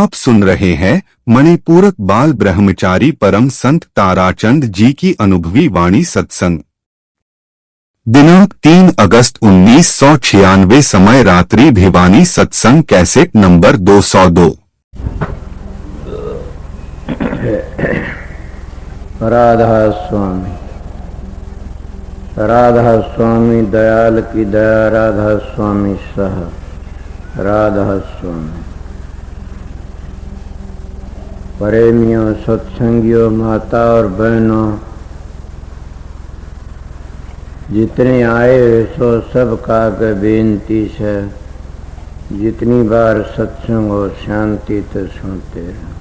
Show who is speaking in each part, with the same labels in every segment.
Speaker 1: आप सुन रहे हैं मणिपूरक बाल ब्रह्मचारी परम संत ताराचंद जी की अनुभवी वाणी सत्संग। दिनांक 3 अगस्त 1996, समय रात्रि, भिवानी। सत्संग कैसेट नंबर 202।
Speaker 2: राधा स्वामी दयाल की दया, राधा स्वामी सह, राधा स्वामी। प्रेमियों, सत्संगियों, माता और बहनों, जितने आए सो सब का बेनती है, जितनी बार सत्संग हो शांति तो सुनते रहो।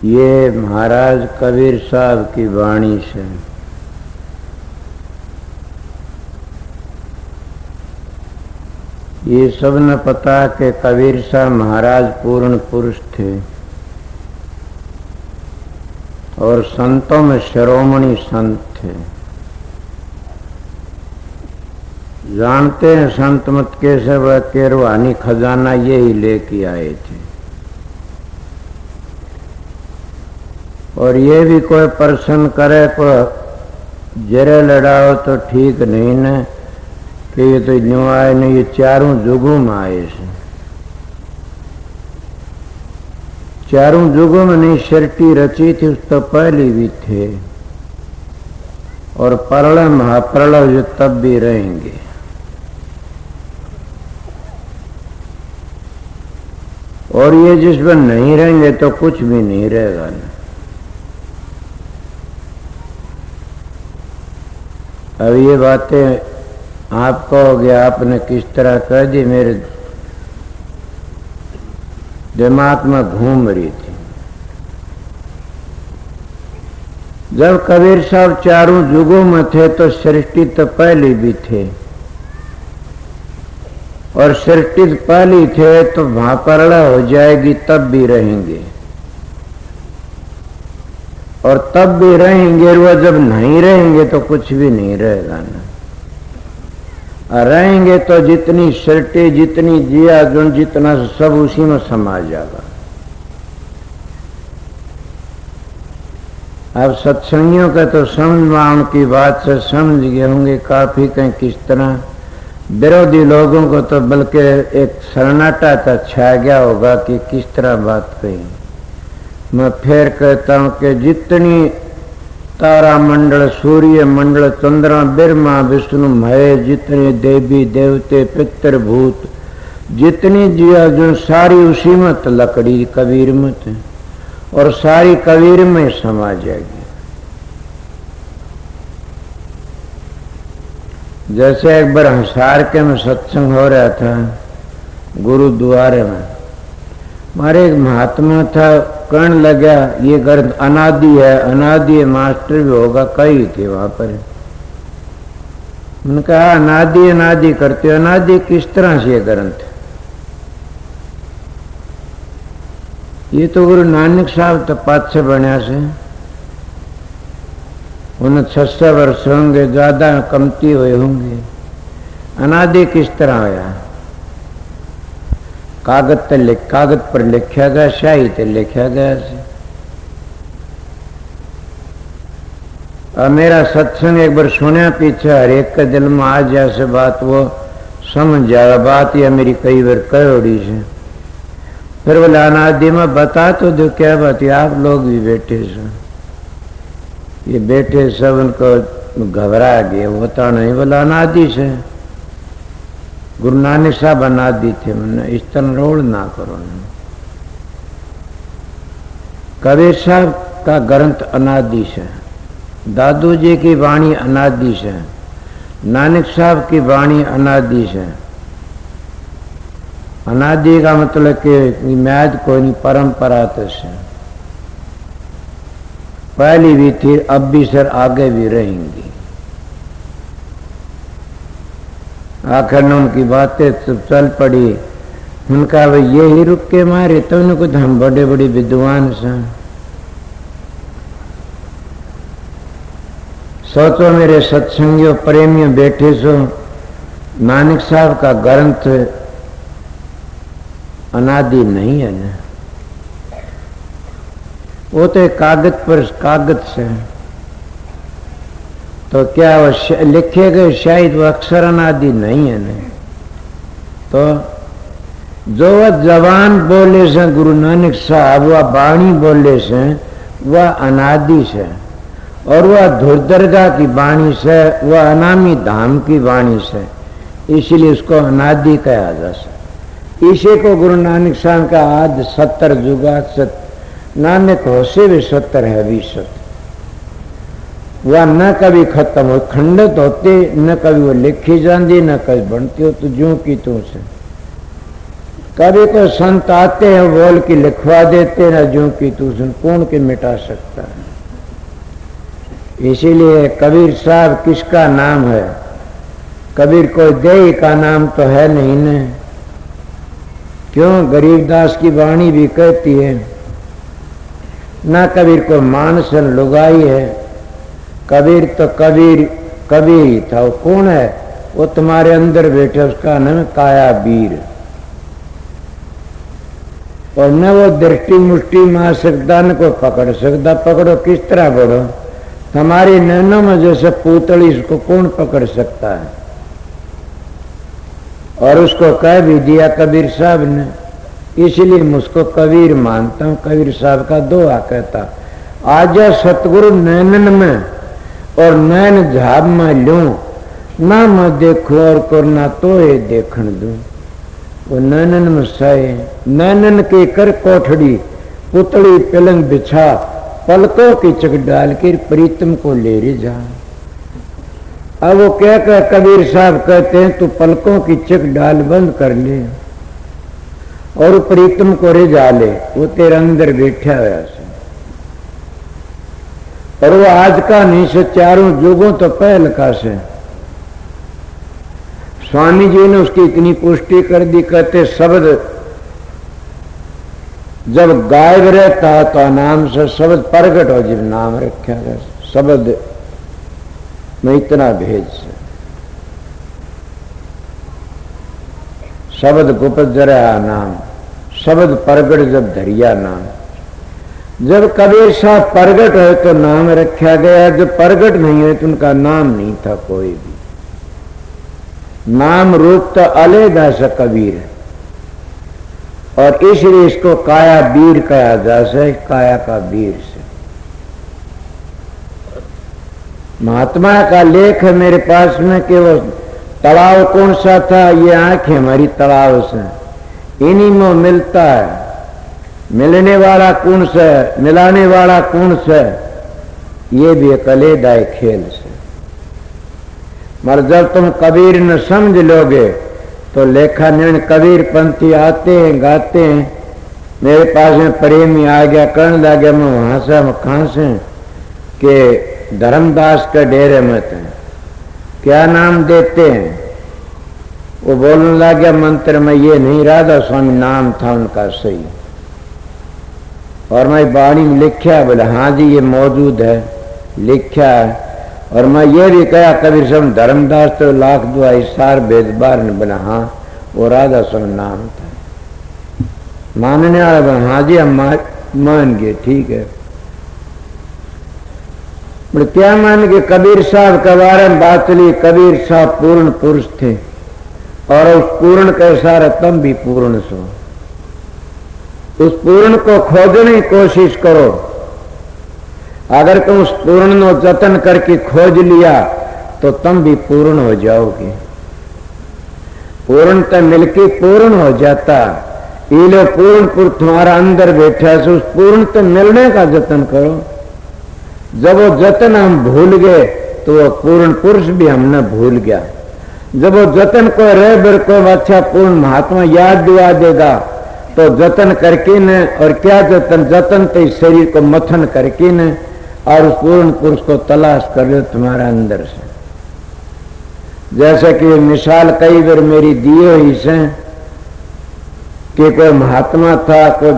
Speaker 2: ये महाराज कबीर साहब की वाणी से ये सब न पता कि कबीर साहब महाराज पूर्ण पुरुष थे और संतों में शिरोमणि संत थे। जानते हैं संत मत कैसे वह के रूहानी खजाना यही लेके आए थे। और ये भी कोई प्रश्न करे को जरे लड़ाओ तो ठीक नहीं न कि ये तो न्यू आए नहीं, ये चारों जुगों में आए से। चारों जुगों में नहीं सृष्टि रची थी, उस तो पहले भी थे। और प्रलय महाप्रलय जो तब भी रहेंगे। और ये जिसमें नहीं रहेंगे तो कुछ भी नहीं रहेगा ना। अब ये बातें आप कहोगे आपने किस तरह कह दी, मेरे दिमाग में घूम रही थी। जब कबीर साहब चारों युगों में थे तो सृष्टि तो पहले भी थे, और सृष्टि पहले थे तो वहां प्रलय हो जाएगी तब भी रहेंगे, और तब भी रहेंगे। वो जब नहीं रहेंगे तो कुछ भी नहीं रहेगा ना। रहेंगे तो जितनी सृष्टि, जितनी जिया गुण, जितना सब उसी में समा जाएगा। अब सत्संगियों का तो समझ उनकी बात से समझ गए होंगे काफी, कहीं किस तरह विरोधी लोगों को तो बल्कि एक सन्नाटा सा छा गया होगा कि किस तरह बात कही। मैं फिर कहता हूं कि जितनी तारा मंडल, सूर्य मंडल, चंद्रमा, ब्रह्मा, विष्णु, महेश, जितने देवी देवते, पितर भूत, जितनी जिया जो सारी उसी में तो लकड़ी कबीर में थे, और सारी कबीर में समा जाएगी। जैसे एक बार हंसार के में सत्संग हो रहा था गुरुद्वारे में, हमारे एक महात्मा था, कहने लगा ये ग्रंथ अनादि है, अनादि है, मास्टर भी होगा, कई थे वहां पर। उन्होंने कहा अनादि अनादि करते हो, अनादि किस तरह से ये ग्रंथ? ये तो गुरु नानक साहब तो 500 बना से, उन्हें 600 वर्ष होंगे, ज्यादा कमती हुए होंगे। अनादि किस तरह होया? कागज पर लिखा गया, शाही ते लिखा गया से। और मेरा सत्संग एक बार सुना पीछे, हर एक के दिल में आ जाए से बात, वो समझ जाएगा बात। या मेरी कई बार कहोड़ी से फिर बोले अनादि में बता तो दो क्या बात है। आप लोग भी बैठे से, ये बैठे सब उनको घबरा गए, वो तो नहीं बोला अनादि से। गुरु नानक साहब अनादि थे, मैंने इस तरह रोल ना करो ना। कबीर साहब का ग्रंथ अनादि से, दादू जी की वाणी अनादि से, नानक साहब की वाणी अनादि से। अनादि का मतलब कि म्याद कोई नहीं, परंपरा तो से पहली भी थी, अब भी सर आगे भी रहेंगी। आखिर में उनकी बातें चल पड़ी। उनका भाई ये ही रुक के मारे तो उनको हम बड़े बड़े विद्वान से। सोचो मेरे सत्संगियों प्रेमियों बैठे सो, नानक साहब का ग्रंथ अनादि नहीं है ना, वो तो कागज पर कागज से, तो क्या वो लिखे गए शायद वो अक्षर अनादि नहीं है ना। तो जो वह जवान बोले से गुरु नानक साहब, वह बाणी बोले से वह अनादि से, और वह धुरदरगाह की वाणी से, वह अनामी धाम की वाणी से, इसलिए उसको अनादि कहा जा सकता। इसी को गुरु नानक साहब का आद 70 जुगात सत, नानक होसे भी 70 है भी 70, वह न कभी खत्म हो, खंडित होते, न कभी वो लिखी जाती, न कभी बनती हो, तो जो की तू से। कभी कोई संत आते हैं बोल के लिखवा देते, न जो की तू सुन, कौन के मिटा सकता है। इसीलिए कबीर साहब किसका नाम है? कबीर कोई देही का नाम तो है नहीं न। क्यों? गरीबदास की वाणी भी कहती है, ना कबीर को मानसन लुगाई है। कबीर तो कबीर कबीर ही था। वो कौन है? वो तुम्हारे अंदर बैठे, उसका नाम काया बीर। और न वो दृष्टि मुष्टि मार सकता, न को पकड़ सकता। पकड़ो किस तरह बढ़ो? तुम्हारी नैनों में जैसे पूतली, इसको कौन पकड़ सकता है? और उसको कह भी दिया कबीर साहब ने, इसलिए मुझको कबीर मानता हूं। कबीर साहब का दोहा कहता, आज सतगुरु नैनन में और नैन झाब में लूं, ना मैं देखूं और करना तो ये देखण दूं। वो नैनन में सहे, नैनन के कर कोठड़ी, पुतली पलंग बिछा, पलकों की चक डाल कर प्रीतम को ले रे जा। अब वो क्या कर कबीर साहब कहते हैं, तू पलकों की चक डाल बंद कर ले और प्रीतम को रे जा ले, वो तेरे अंदर बैठा हुआ से। और वो आज का नहीं से, चारों युगों तो पहल का से। स्वामी जी ने उसकी इतनी पुष्टि कर दी, कहते शब्द जब गायब रहता तो नाम से शब्द प्रगट हो, जब नाम रखा गया शब्द में इतना भेद से। शब्द गुप्त जरा नाम, शब्द प्रगट जब धरिया नाम। जब कबीर साहब प्रगट है तो नाम रखा गया, जब प्रगट नहीं है तो उनका नाम नहीं था कोई भी। नाम रूप तो अलग से कबीर है, और इसलिए इसको काया बीर कहा जा सके, काया का बीर से। महात्मा का लेख है मेरे पास में कि वो तालाब कौन सा था? ये आंखें हमारी तालाब से, इन्हीं में मिलता है। मिलने वाला कौन सा, मिलाने वाला कौन सा? ये भी एक अलेदाई खेल से। मगर जब तुम कबीर न समझ लोगे तो लेखा निर्णय कबीर पंथी आते हैं, गाते हैं। मेरे पास में प्रेमी आ गया, कहने लगे मैं वहां से कहां से कि धर्मदास के डेरे में थे। क्या नाम देते हैं? वो बोलने लगे मंत्र में ये नहीं, राधा स्वामी नाम था उनका सही। और मैं वाणी में लिखा, बोले हाँ जी ये मौजूद है, लिखा है। और मैं ये भी कहा कबीर साहब धर्मदास तो लाख दुआ इसार भेदबार ने बना, हाँ वो राधा स्वामी नाम था। मानने वाला बना, हाँ जी हम मान गए, ठीक है। बोले क्या मान गए? कबीर साहब के बारे में बात चली। कबीर साहब पूर्ण पुरुष थे, और उस पूर्ण के सारे तुम भी पूर्ण सो। उस पूर्ण को खोजने की कोशिश करो। अगर तुम उस पूर्ण को जतन करके खोज लिया तो तुम भी पूर्ण हो जाओगे। पूर्ण तो मिलके पूर्ण हो जाता। ये लो पूर्ण पुरुष तुम्हारा अंदर बैठा है, उस पूर्ण तो मिलने का जतन करो। जब वो जतन हम भूल गए तो वो पूर्ण पुरुष भी हमने भूल गया। जब वो जतन को रह को अच्छा पूर्ण महात्मा याद दिवा देगा तो जतन करके न, और क्या जतन? जतन तो इस शरीर को मथन करके न, और उस पूर्ण पुरुष को तलाश कर लो तुम्हारा अंदर से। जैसे कि मिसाल कई बार मेरी दी हुई से कि कोई महात्मा था, कोई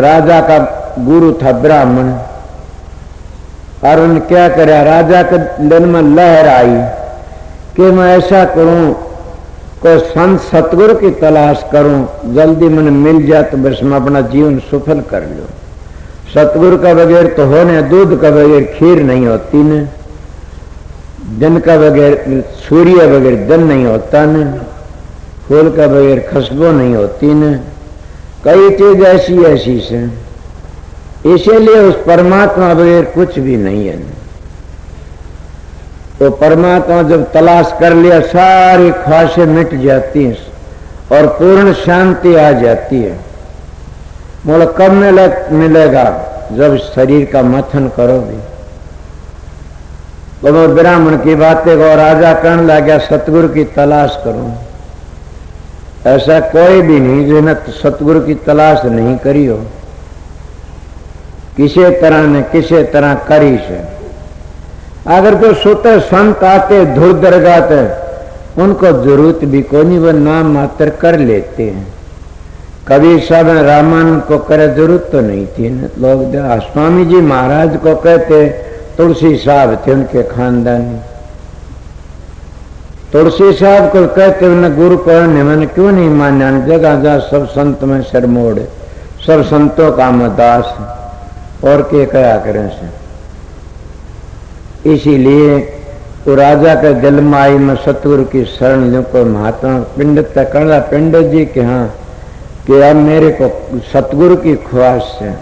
Speaker 2: राजा का गुरु था ब्राह्मण, और उन्होंने क्या करा, राजा के दिल में लहर आई कि मैं ऐसा करूं कोई संत सतगुरु की तलाश करूं, जल्दी मन मिल जाए तो बस मैं अपना जीवन सफल कर लूं। सतगुरु का बगैर तो होने, दूध का बगैर खीर नहीं होती न, दिन का बगैर सूर्य बगैर दिन नहीं होता न, फूल का बगैर खुशबू नहीं होती न, कई चीज ऐसी ऐसी से। इसीलिए उस परमात्मा बगैर कुछ भी नहीं है। तो परमात्मा जब तलाश कर लिया, सारी ख्वाहिशें मिट जाती हैं और पूर्ण शांति आ जाती है। बोला कब मिलेगा? जब शरीर का मथन करोगे। तो वो ब्राह्मण की बातें को राजा कहने लगा, सतगुरु की तलाश करो। ऐसा कोई भी नहीं जिसने सतगुरु की तलाश नहीं करी हो, किसी तरह ने किसी तरह करी से। अगर तो सोते संत आते धुर दरगाते, उनको जरूरत भी कोई नहीं, वो नाम मात्र कर लेते हैं। कबीर साहब रामानंद को करे जरूरत तो नहीं थी न। लोग स्वामी जी महाराज को कहते, तुलसी साहब थे उनके खानदानी, तुलसी साहब को कहते उन्हें गुरु को मैंने क्यों नहीं माना? जगह जहाँ सब संत में सरमोड़, सब संतों का मदास और के क्या करें से। इसीलिए तो राजा के दिल में आई मैं सतगुरु की शरण लूं। को महात्मा पंडित तक कहा, पंडित जी के हाँ कि अब मेरे को सतगुरु की ख्वाहिश है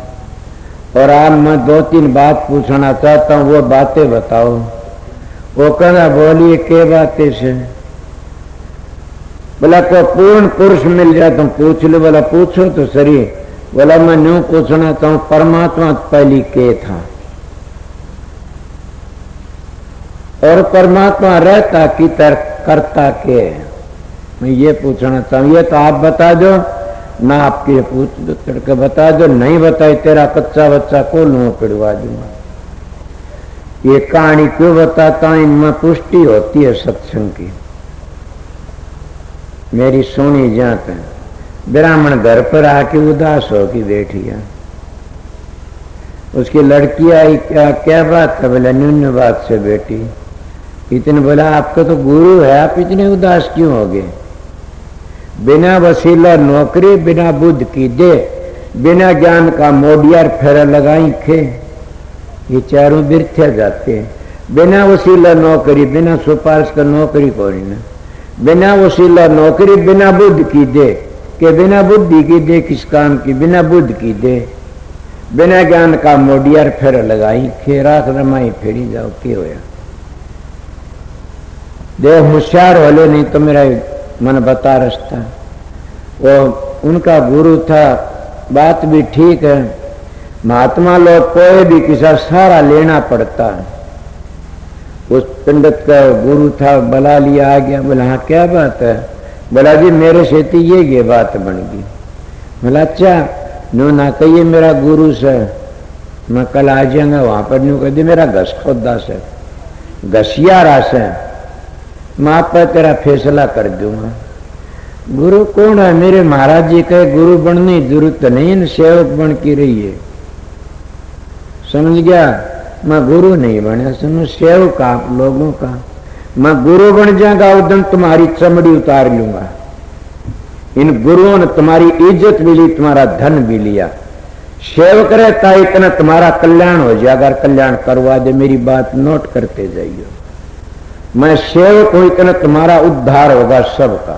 Speaker 2: और आप मैं 2-3 बात पूछना चाहता हूँ, वो बातें बताओ। वो कहना बोलिए के बातें से? बोला को पूर्ण पुरुष मिल जाए तो पूछ लो। बोला पूछो तो सही। बोला मैं न्यू पूछना चाहूं, परमात्मा पहली के था और परमात्मा रहता की करता के? मैं ये पूछना चाहूं, ये तो आप बता दो ना, आपके पूछ दो करके बता दो। नहीं बताई तेरा कच्चा बच्चा को लूं पिड़वा दूंगा। ये कहानी क्यों बताता हूं? इनमें पुष्टि होती है सत्संग की। मेरी सोनी जात है, ब्राह्मण घर पर आके उदास होकर बैठी है। उसकी लड़की आई, क्या क्या बात है? बोला न्यून बात से बेटी। इतने बोला आपका तो गुरु है, आप इतने उदास क्यों हो गए? बिना वसीला नौकरी, बिना बुद्ध की दे, बिना ज्ञान का मोडियार फेरा लगाई खे, ये चारों बिरथे जाते हैं। बिना वसीला नौकरी, बिना सुपारिश का नौकरी कोई ना। बिना वसीला नौकरी, बिना बुद्ध की दे, के बिना बुद्धि की दे किस काम की? बिना बुद्ध की दे, बिना ज्ञान का मोडियार फेरा लगाई खे, राख रमाई फेरी जाओ के होया। देव होशियार वाले नहीं तो मेरा मन बता रास्ता। वो उनका गुरु था, बात भी ठीक है। महात्मा लोग कोई भी किसा सहारा लेना पड़ता है। उस पंडित का गुरु था, बुला लिया, आ गया। बोला हाँ क्या बात है? बोला जी मेरे से तो ये बात बन गई। बोला अच्छा नो ना कहिए मेरा गुरु से, मैं कल आ जाऊंगा वहां पर। न्यू कह दी मेरा घस खोदा से, घसिया रास है, मैं आप पर तेरा फैसला कर दूंगा। गुरु कौन है? मेरे महाराज जी कहे गुरु बनने की जरूरत नहीं है, सेवक बन की रही है। समझ गया? मैं गुरु नहीं बना, समझ सेवक आप लोगों का। मैं गुरु बन जाऊंगा उस दिन तुम्हारी चमड़ी उतार लूंगा। इन गुरुओं ने तुम्हारी इज्जत भी ली, तुम्हारा धन भी लिया। सेवक रहता इतना तुम्हारा कल्याण हो जाए। अगर कल्याण करवा दे, मेरी बात नोट करते जाइए। मैं सेवक हूं इतना तुम्हारा उद्धार होगा सबका।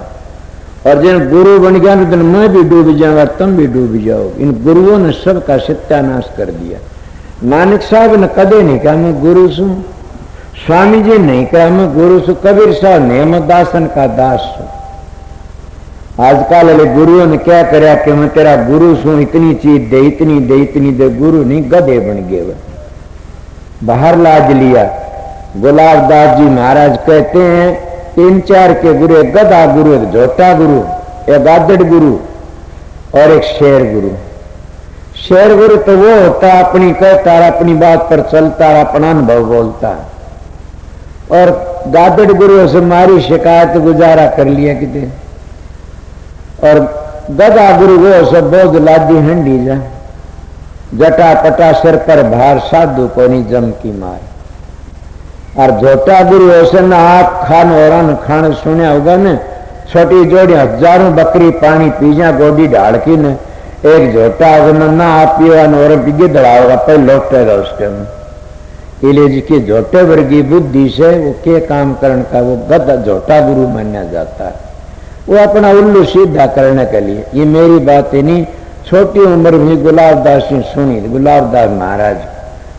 Speaker 2: और जिन गुरु बन गया दिन मैं भी डूब जाऊंगा, तुम भी डूब जाओ। इन गुरुओं ने सबका सत्यानाश कर दिया। नानक साहब ने कदे नहीं कहा मैं गुरु सू, स्वामी जी नहीं कहा मैं गुरु सू, कबीर साहब ने मैं दासन का दास हूं। आजकल वाले गुरुओं ने क्या कराया कि मैं तेरा गुरु सू, इतनी चीज दे, इतनी दे, इतनी दे। गुरु नहीं, गधे बन गए। बाहर लाज लिया। गुलाबदास जी महाराज कहते हैं 3-4 के गुरु, एक गधा गुरु, एक झोटा गुरु, एक गादड़ गुरु और एक शेर गुरु। शेर गुरु तो वो होता अपनी कहता है, अपनी बात पर चलता है, अपना अनुभव बोलता है। और गादड़ गुरु से मारी शिकायत गुजारा कर लिया कितने। और गधा गुरु वो सब बोझ लादी हंडी जा, जटा पटा सिर पर भार, साधु को नहीं जम की मार। और झोटा गुरु ऐसे न आप खान और खाने सुने होगा न, छोटी जोड़ी हजारों बकरी पानी पीजा गोडी ढाल की ने एक झोटा अगर ना आप पिएगा और पिगे दड़ाओगा पहले लौटेगा उसके में इले जी की झोटे वर्गी बुद्धि से वो के काम करने का वो गधा झोटा गुरु माना जाता है। वो अपना उल्लू सीधा करने के लिए। ये मेरी बात ही नहीं, छोटी उम्र में गुलाबदास ने सुनी। गुलाबदास महाराज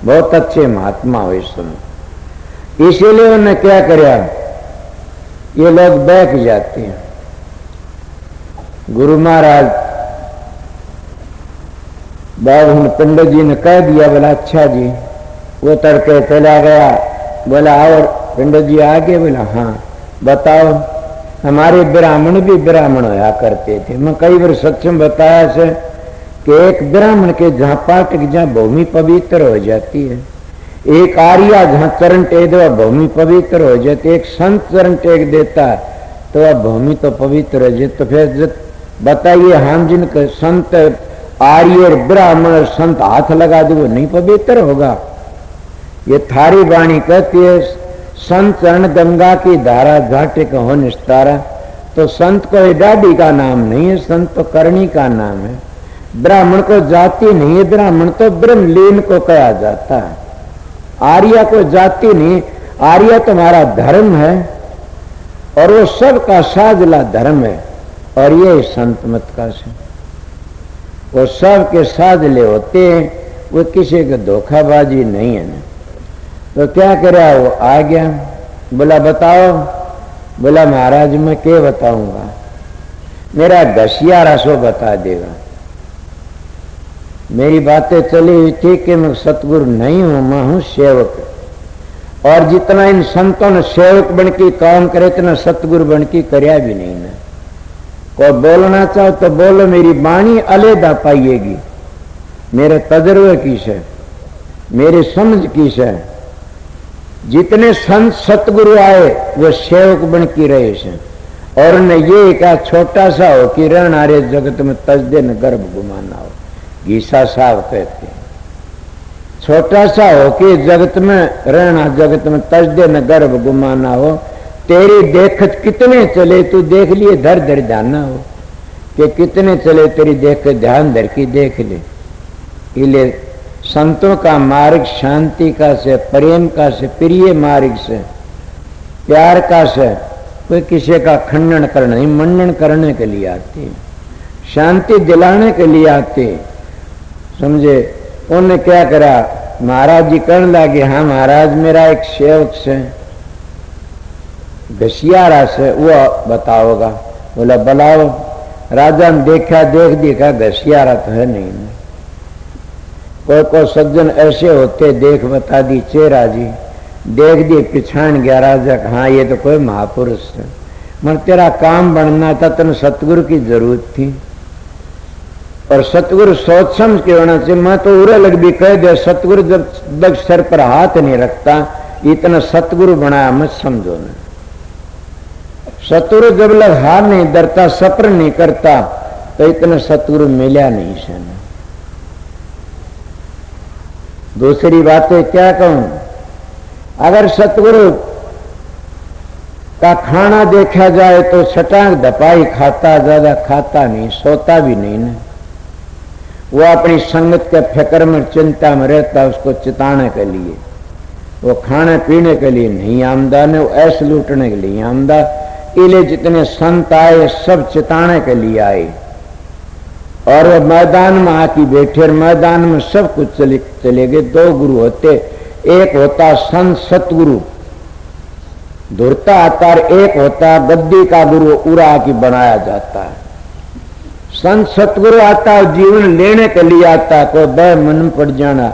Speaker 2: बहुत अच्छे महात्मा हुए समय, इसीलिए उन्होंने क्या किया, ये लोग बैठ जाते हैं। गुरु महाराज बाबू पंडित जी ने कह दिया, बोला अच्छा जी। वो तड़के चला गया, बोला और पंडित जी आगे, बोला हाँ बताओ। हमारे ब्राह्मण भी ब्राह्मण होया करते थे। मैं कई बार सत्संग बताया से कि एक ब्राह्मण के जहाँ पाटक जहाँ भूमि पवित्र हो जाती है, एक आर्या जहाँ चरण टेक दो भूमि पवित्र हो जाती है, एक संत चरण टेक देता है तो वह भूमि तो पवित्र हो जाती। तो फिर बताइए हम जिनके संत आर्य ब्राह्मण और संत हाथ लगा दे वो नहीं पवित्र होगा। ये थारी वाणी कहती है संत चरण गंगा की धारा घाटे का हो निस्तारा। तो संत को ये डाडी का नाम नहीं है, संत तो करणी का नाम है। ब्राह्मण को जाति नहीं है, ब्राह्मण तो ब्रह्मलीन को कहा जाता है। आर्य को जाति नहीं, आर्य तुम्हारा धर्म है और वो सबका साझला धर्म है। और ये संत मत का से वो सब के साझले होते हैं, वो किसी को धोखाबाजी नहीं है ना। तो क्या करा, वो आ गया, बोला बताओ। बोला महाराज मैं क्या बताऊंगा, मेरा घसियारा सो बता देगा। मेरी बातें चली हुई थी कि मैं सतगुरु नहीं हूं, मैं हूं सेवक। और जितना इन संतों ने सेवक बन के काम करे इतना सतगुरु बन के करया भी नहीं ना। कोई बोलना चाहो तो बोलो, मेरी वाणी अलहदा पाइएगी। मेरे तजर्बे की से, मेरी समझ की से। जितने संत सतगुरु आए वो सेवक बन के रहे से। और उन्हें ये कहा छोटा सा हो कि रण आरे जगत में तजदे न गर्भ गुमाना हो। गीसा साहब कहते हैं छोटा सा हो कि जगत में रहना, जगत में तजदे न गर्भ गुमाना हो। तेरी देखत कितने चले तू देख लिए, धर धर ध्यान हो कि कितने चले तेरी देख ध्यान धर की देख ले। इले संतों का मार्ग शांति का से, प्रेम का से, प्रिय मार्ग से, प्यार का से। कोई किसी का खंडन करने नहीं, मंडन करने के लिए आते हैं, शांति दिलाने के लिए आते। समझे। उन्होंने क्या करा, महाराज जी कहने लगे हाँ महाराज मेरा एक सेवक से घसियारा से वो बताओगा। बोला बुलाओ। राजा ने देखा, देखा घसियारा तो है नहीं ना। कोई सज्जन ऐसे होते, देख बता दी चेहरा जी, देख दी पिछाण गया राजा, हाँ ये तो कोई महापुरुष है। मन तेरा काम बनना था, तेन सतगुरु की जरूरत थी। और सतगुरु सोच समझ के होना चाहिए। मैं तो उरे लग भी कह दे, सतगुरु जब तक सर पर हाथ नहीं रखता इतना सतगुरु बनाया मत समझो ना। सतगुरु जब लग हाथ नहीं धरता, सपर नहीं करता तो इतना सतगुरु मिला नहीं से। दूसरी बातें क्या कहूं, अगर सतगुरु का खाना देखा जाए तो छटांग धपाई खाता, ज्यादा खाता नहीं, सोता भी नहीं ना। वो अपनी संगत के फिक्र में चिंता में रहता, उसको चिताने के लिए। वो खाने पीने के लिए नहीं आमदा ने, वो ऐसे लूटने के लिए आमदा। इले जितने संत आए सब चिताने के लिए आए। और वो मैदान में आके बैठे, मैदान में सब कुछ चले गए। दो गुरु होते, एक होता संत सतगुरु धुरता आता, और एक होता गद्दी का गुरु उड़ा की बनाया जाता है। संत सतगुरु आता है जीवन लेने के लिए आता, कोई बह मन पड़ जाना।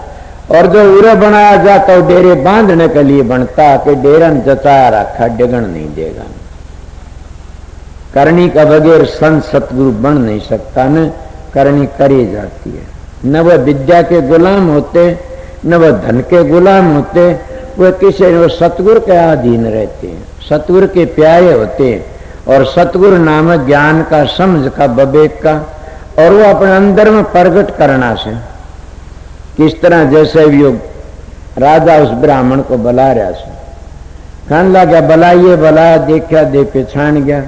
Speaker 2: और जो उरे बनाया जाता है डेरे बांधने के लिए बनता, कि डेरन जचाया रखा डिगन नहीं देगा। करनी का बगैर संत सतगुरु बन नहीं सकता न, करनी करी जाती है। न वह विद्या के गुलाम होते, न वह धन के गुलाम होते, वह किसी वो सतगुरु के अधीन रहते हैं, सतगुरु के प्यारे होते हैं। और सतगुरु नाम ज्ञान का, समझ का, विवेक का, और वो अपने अंदर में प्रकट करना से। किस तरह जैसे भी राजा उस ब्राह्मण को बुला रहा से, कहने लगा बुलाइए, बुलाया, देखा दे पहचान गया।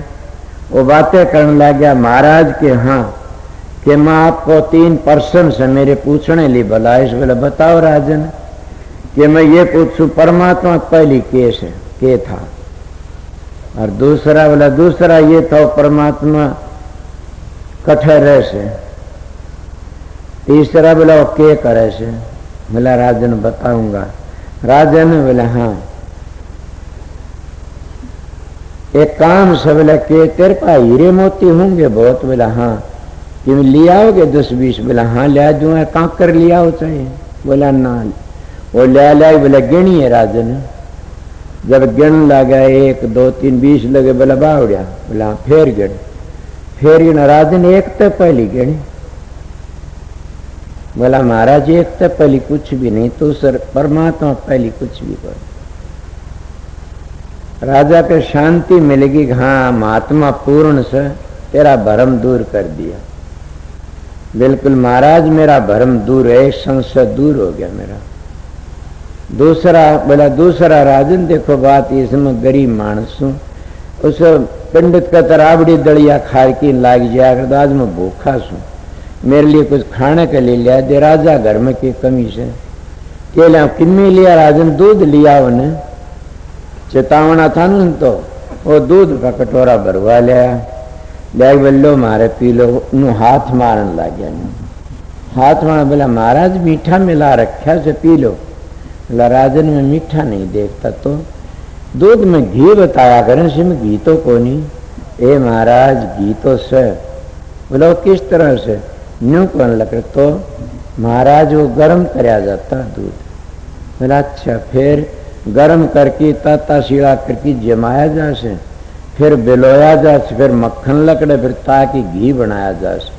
Speaker 2: वो बातें करने लग गया महाराज के हाँ कि मैं आपको 3 पर्सन से मेरे पूछने लिए भला इस बोले बताओ राजन कि मैं ये पूछूं परमात्मा पहली केस है के था और दूसरा बोला दूसरा ये था परमात्मा कठे रह से तीसरा बोला वो के करे से बोला राजन बताऊंगा राजन बोला हाँ एक काम से बोला के तेरे पास हीरे मोती होंगे बहुत बोला हाँ कि ले आओगे 10-20 बोला हाँ ले दूंगा कांकर ले आओ चाहिए बोला ना वो ले बोला गिनी है राजन जब गिन लगा 1 2 3 20 लगे बोला बावड़िया बोला फिर गिन राजन एक तो पहली गिनी बोला महाराज एक तो पहली कुछ भी नहीं तो सर परमात्मा पहली कुछ भी कर राजा को शांति मिलेगी हाँ महात्मा पूर्ण से तेरा भरम दूर कर दिया बिल्कुल महाराज मेरा भरम दूर है संशय दूर हो गया मेरा दूसरा बोला दूसरा राजन देखो बात इसमें गरीब मानस हूं उस पंडित का तराबड़ी दलिया खार की लाग जाकर आज मैं भूखा सू मेरे लिए कुछ खाने के लिए लिया दे राजा घर में की कमी से केला किन्नी लिया राजन दूध लिया उन्हें चेतावना था न तो वो दूध का कटोरा भरवा लिया बैग बल्लो मारे पी लो नु हाथ मारन लग गया हाथ मार बोला महाराज मीठा मिला रखा से पी लो बोला राजन में मीठा नहीं देखता तो दूध में घी बताया करें इसमें घी तो को नहीं ए महाराज घी तो से बोला किस तरह से न्यू कौन लग तो महाराज वो गर्म कराया जाता दूध बोला अच्छा फिर गर्म करके ताता सीड़ा करके जमाया जा से फिर बिलोया जा से फिर मक्खन लकड़े फिर ताकि घी बनाया जा से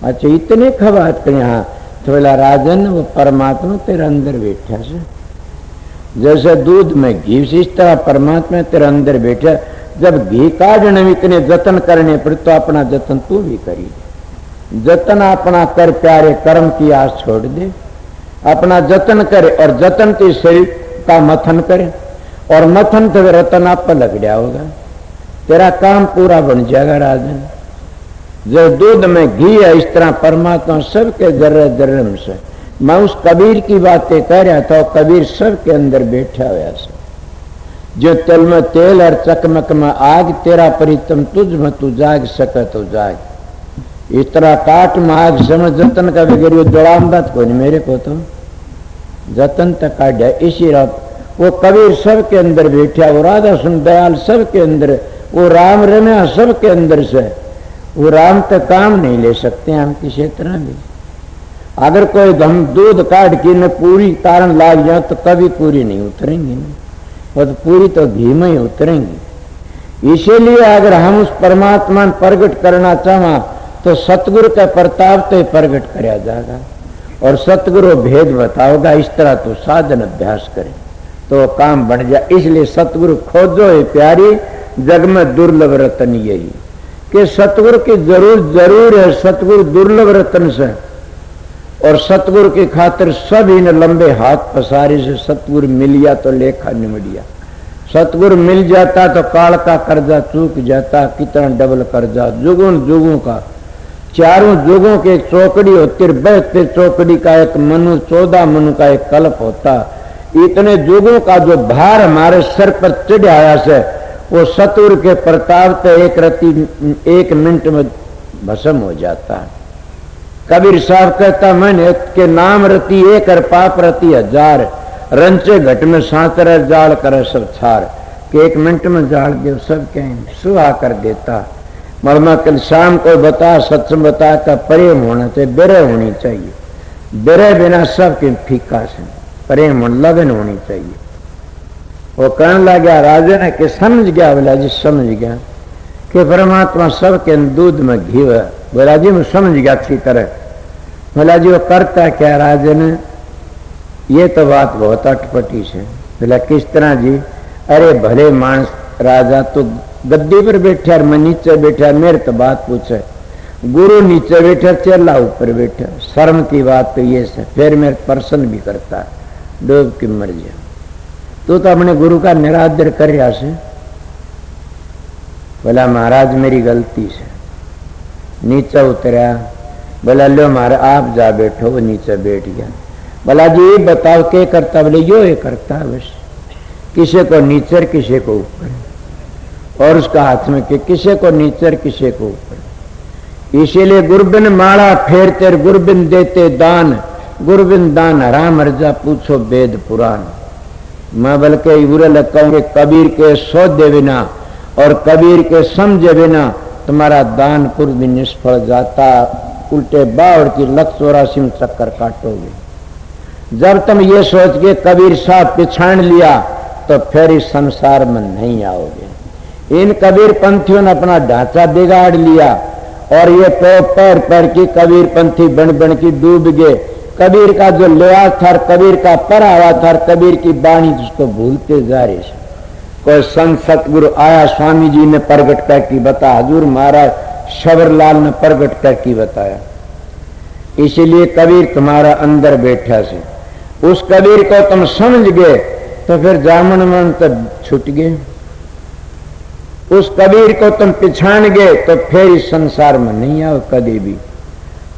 Speaker 2: अच्छा इतने खबात कर यहाँ तो बोला राजन वो परमात्मा तेरे अंदर बैठा से जैसे दूध में घी से इस तरह परमात्मा तेरे अंदर बैठा जब घी काटने में इतने जतन करने पर तो अपना जतन तू भी करी जतन अपना कर प्यारे कर्म की आस छोड़ दे अपना जतन करे और जतन के शरीर का मथन करे और मथन तो रतन आप पर लग गया होगा तेरा काम पूरा बन जाएगा राजन जो दूध में घी है इस तरह परमात्मा सबके जर्रे जर्रे से मैं उस कबीर की बातें कह रहा था कबीर सबके अंदर बैठा हुआ से जो तिल में तेल और चकमक में आग तेरा परितम तुझ में तू जाग सके तो जाग इस तरह काट में आग समझ जतन का बगैर वो दौड़ामदात को नहीं मेरे को तो जतन तक काट इसी वो कबीर सबके अंदर बैठा वो राधा सुन दयाल सबके अंदर वो राम रम्या सबके अंदर से वो राम तो काम नहीं ले सकते हम किसी तरह भी अगर कोई हम दूध काट के न पूरी तारण लाग जाए तो कभी पूरी नहीं उतरेंगी वो तो पूरी तो घी में ही उतरेंगी इसीलिए अगर हम उस परमात्मा प्रकट करना चाहा तो सतगुरु का प्रताप तो प्रकट कराया जाएगा और सतगुरु भेद बताओगा इस तरह तो साधन अभ्यास करे तो काम बन जाए इसलिए सतगुरु खोजो है प्यारी जग में दुर्लभ रतन यही कि सतगुरु की जरूर है सतगुरु दुर्लभ रतन से और सतगुरु की खातिर सभी ने लंबे हाथ पसारे से सतगुरु मिल गया तो लेखा निमड़िया सतगुरु मिल जाता तो काल का कर्जा चूक जाता कितना डबल कर्जा जुगों का चारों जुगों के एक चौकड़ी होती बहते चौकड़ी का एक मनु 14 मनु का एक कल्प होता इतने जुगों का जो भार हमारे सर पर चढ़ाया से वो सतगुरु के प्रताप से एक मिनट में भस्म हो जाता है कबीर साहब कहता मैंने के नाम रति 1 और पाप रति 1000 रंचे घट में सातर जाल करे सब छार के 1 मिनट में जाल दे सब कहें सुहा कर देता मरमा कल शाम को बता सत्संग बता का प्रेम होना चाहिए बेरे होनी चाहिए बेरे बिना सबके फीका से प्रेम लगन होनी चाहिए वो कहने लग गया राजा ने कि समझ गया बोला जी समझ गया कि परमात्मा सबके दूध में घी है बोला जी मैं समझ गया अच्छी तरह बोला जी वो करता क्या राजा ने ये तो बात बहुत अटपटी से बोला किस तरह जी अरे भले मानस राजा तो गद्दी पर बैठा मैं नीचे बैठा मेरे तो बात पूछे गुरु नीचे बैठा चेला ऊपर बैठा शर्म की बात तो ये से फिर मेरे प्रसन्न भी करता डूब की मर जा तो अपने गुरु का निरादर कर रहा से बोला महाराज मेरी गलती से। नीचे उतरा, बोला लो महाराज आप जा बैठो। वो नीचे बैठ गया। बोला जी बताओ क्या करता? बोले यो ये करता बस, किसी को नीचे किसी को ऊपर, और उसका हाथ में कि किसी को नीचे किसी को ऊपर। इसीलिए गुरबिन माला फेरते गुरबिन देते दान, गुरबिन दान हराम हर्जा पूछो वेद पुराण। मैं बल्कि बुरे लगता हूँ कि कबीर के सौदे बिना और कबीर के समझे बिना तुम्हारा दान पूर्व भी निष्फल जाता। उल्टे बावड़ की 184 में चक्कर काटोगे। जब तुम ये सोच के कबीर साहब पिछाड़ लिया तो फिर इस संसार में नहीं आओगे। इन कबीर पंथियों ने अपना ढांचा बिगाड़ लिया और ये पैर पैर की कबीर पंथी बन बन की डूब गए। कबीर का जो लिहाज था, कबीर का परावा था, कबीर की बाणी जिसको भूलते जा रहे। कोई संत सतगुरु आया, स्वामी जी ने प्रगट करके बताया, हजूर महाराज शबरलाल ने प्रगट करके बताया। इसीलिए कबीर तुम्हारा अंदर बैठा से। उस कबीर को तुम समझ गए तो फिर जामन मन तो छूट गए। उस कबीर को तुम पिछाड़ गए तो फिर इस संसार में नहीं आओ कभी भी।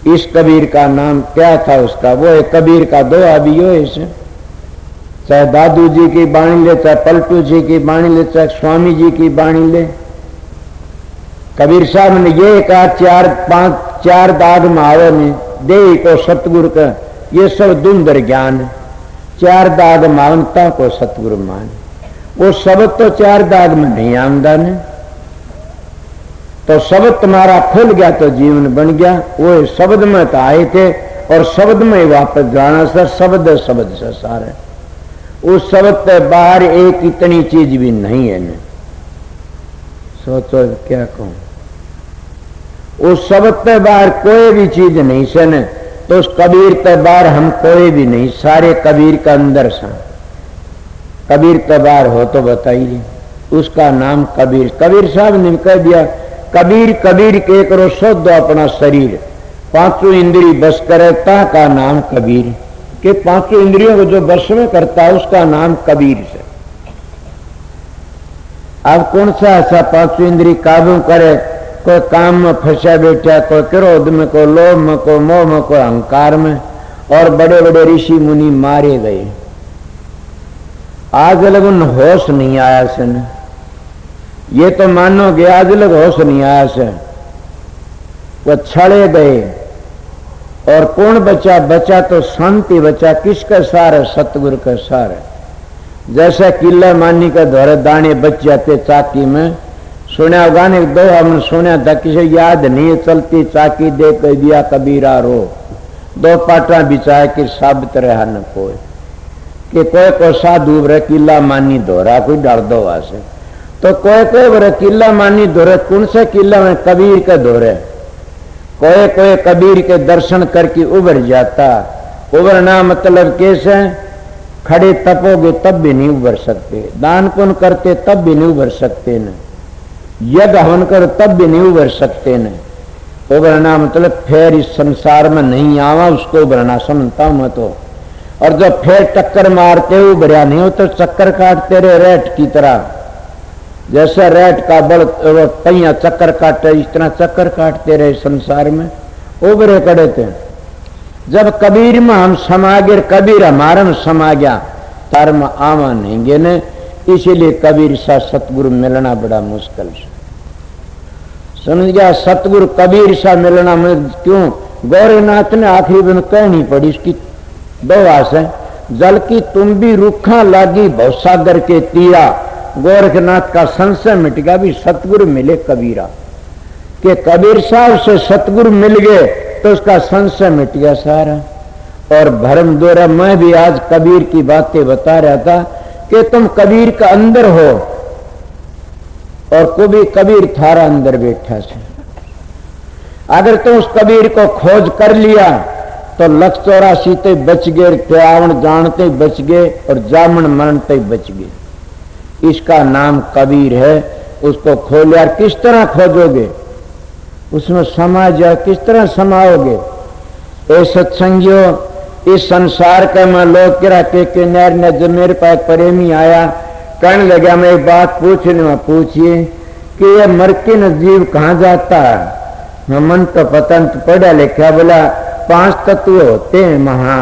Speaker 2: इस कबीर का नाम क्या था उसका? वो है कबीर का दो अभी हो इसे, चाहे दादू जी की बाणी ले, चाहे पलटू जी की बाणी ले, चाहे स्वामी जी की बाणी ले। कबीर साहब ने ये कहा चार दाग मावो ने दे को सतगुरु का, ये सब दुंदर ज्ञान। चार दाग मानता को सतगुरु मान। वो शब्द तो चार दाग में नहीं आमदा ने, तो शब्द तुम्हारा खुल गया तो जीवन बन गया। वो शब्द में तो आए थे और शब्द में वापस जाना सर। शब्द शब्द से सारे, उस शब्द से बाहर एक इतनी चीज भी नहीं है ने। सोचो क्या कहूं, उस शब्द से बाहर कोई भी चीज नहीं से ने। तो उस कबीर के बाहर हम कोई भी नहीं, सारे कबीर का अंदर सा। कबीर के बाहर हो तो बताइए। उसका नाम कबीर। कबीर साहब ने कह दिया कबीर कबीर के करो शुद्ध अपना शरीर, पांचों इंद्री बस करे ता का नाम कबीर। के पांचों इंद्रियों को जो बस में करता है उसका नाम कबीर से। अब कौन सा ऐसा पांचों इंद्री काबू करे? कोई काम में फंसा बैठा, कोई क्रोध में, कोई लोभ में, कोई मोह में, कोई अहंकार में। और बड़े बड़े ऋषि मुनि मारे गए। आज लग उन होश नहीं आया से न। ये तो मानोगे आज लग होश नहीं आया से। वो छड़े गए और कौन बचा? बचा तो शांति बचा। किसका सार है? सतगुरु का सार है। जैसे किला मानी का द्वारा दाने बच जाते चाकी में। सुना गाने दो हमने सुना था, किसे याद नहीं चलती चाकी दे कह दिया कबीरा रो। दो पाटा बिछाए कि साबित रहा न कोई, कि कोई को साधु रे किला मानी धोरा कोई डर दो वासे। तो कोई कोई किला मानी धोरे, कौन सा किला में? कबीर के धोरे। कोई कोई कबीर के दर्शन करके उभर जाता। उभरना मतलब कैसे? खड़े तपोगे तब भी नहीं उभर सकते, दान पुण्य करते तब भी नहीं उभर सकते न, यज्ञ हवन करो तब भी नहीं उभर सकते न। उभरना मतलब फिर इस संसार में नहीं आवा, उसको उभरना समझता हूं मैं तो। और जब फिर टक्कर मारते हो उभरिया नहीं हो तो चक्कर काटते रहे रेट की तरह। जैसे रेट का बल पहिया चक्कर काटे, इस तरह चक्कर काटते रहे संसार में, उभरे कड़े थे। जब कबीर में हम समा गए, कबीर हमारे में समा गया, तार में आवा नहीं गे ने। इसीलिए कबीर सा सतगुरु मिलना बड़ा मुश्किल है। समझ गया? सतगुरु कबीर सा मिलना में क्यों? गौरीनाथ ने आखिरी दिन कहनी पड़ी इसकी दो आस है। जल की तुम भी रुखा लागी भवसागर के तीरा। गोरखनाथ का संशय मिट गया भी सतगुरु मिले कबीरा। कि कबीर साहब से सतगुरु मिल गए तो उसका संशय मिट गया सारा। और भरम दोरा मैं भी आज कबीर की बातें बता रहा था कि तुम कबीर का अंदर हो और कोई कबीर थारा अंदर बैठा से। अगर तुम उस कबीर को खोज कर लिया तो 184 ते बच गए, त्यावण जानते बच गए और जामन मरते बच गए। इसका नाम कबीर है। उसको खोल यार, किस तरह खोजोगे? उसमें समा जाओ, किस तरह समाओगे? ए सत्संगियों, इस संसार का मैं लोग किरा के किनारे ने जब मेरे पास प्रेमी आया कहने लगा मैं एक बात पूछने में पूछिए कि ये मरके न जीव कहाँ जाता है। मन तो पतंत पढ़ा लिखा बोला 5 तत्व होते हैं महा,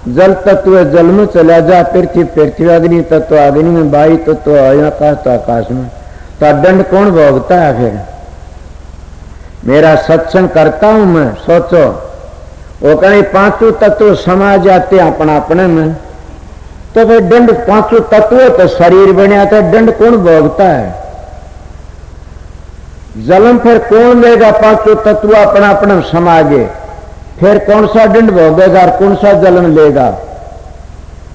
Speaker 2: जल तत्व जल में चला जा, पृथ्वी पृथ्वी, अग्नि तत्व अग्नि में, वायु तत्व आकाश तो आकाश में। तो दंड कौन भोगता है फिर? मेरा सत्संग करता हूं मैं, सोचो वो कहीं 5 तत्व समा जाते अपना अपने में, तो फिर दंड 5 तत्व तो शरीर बना था, दंड कौन भोगता है? जलम फिर कौन लेगा? 5 तत्व अपना अपना समा गए, फिर कौन सा दंड भोगेगा और कौन सा जलन लेगा?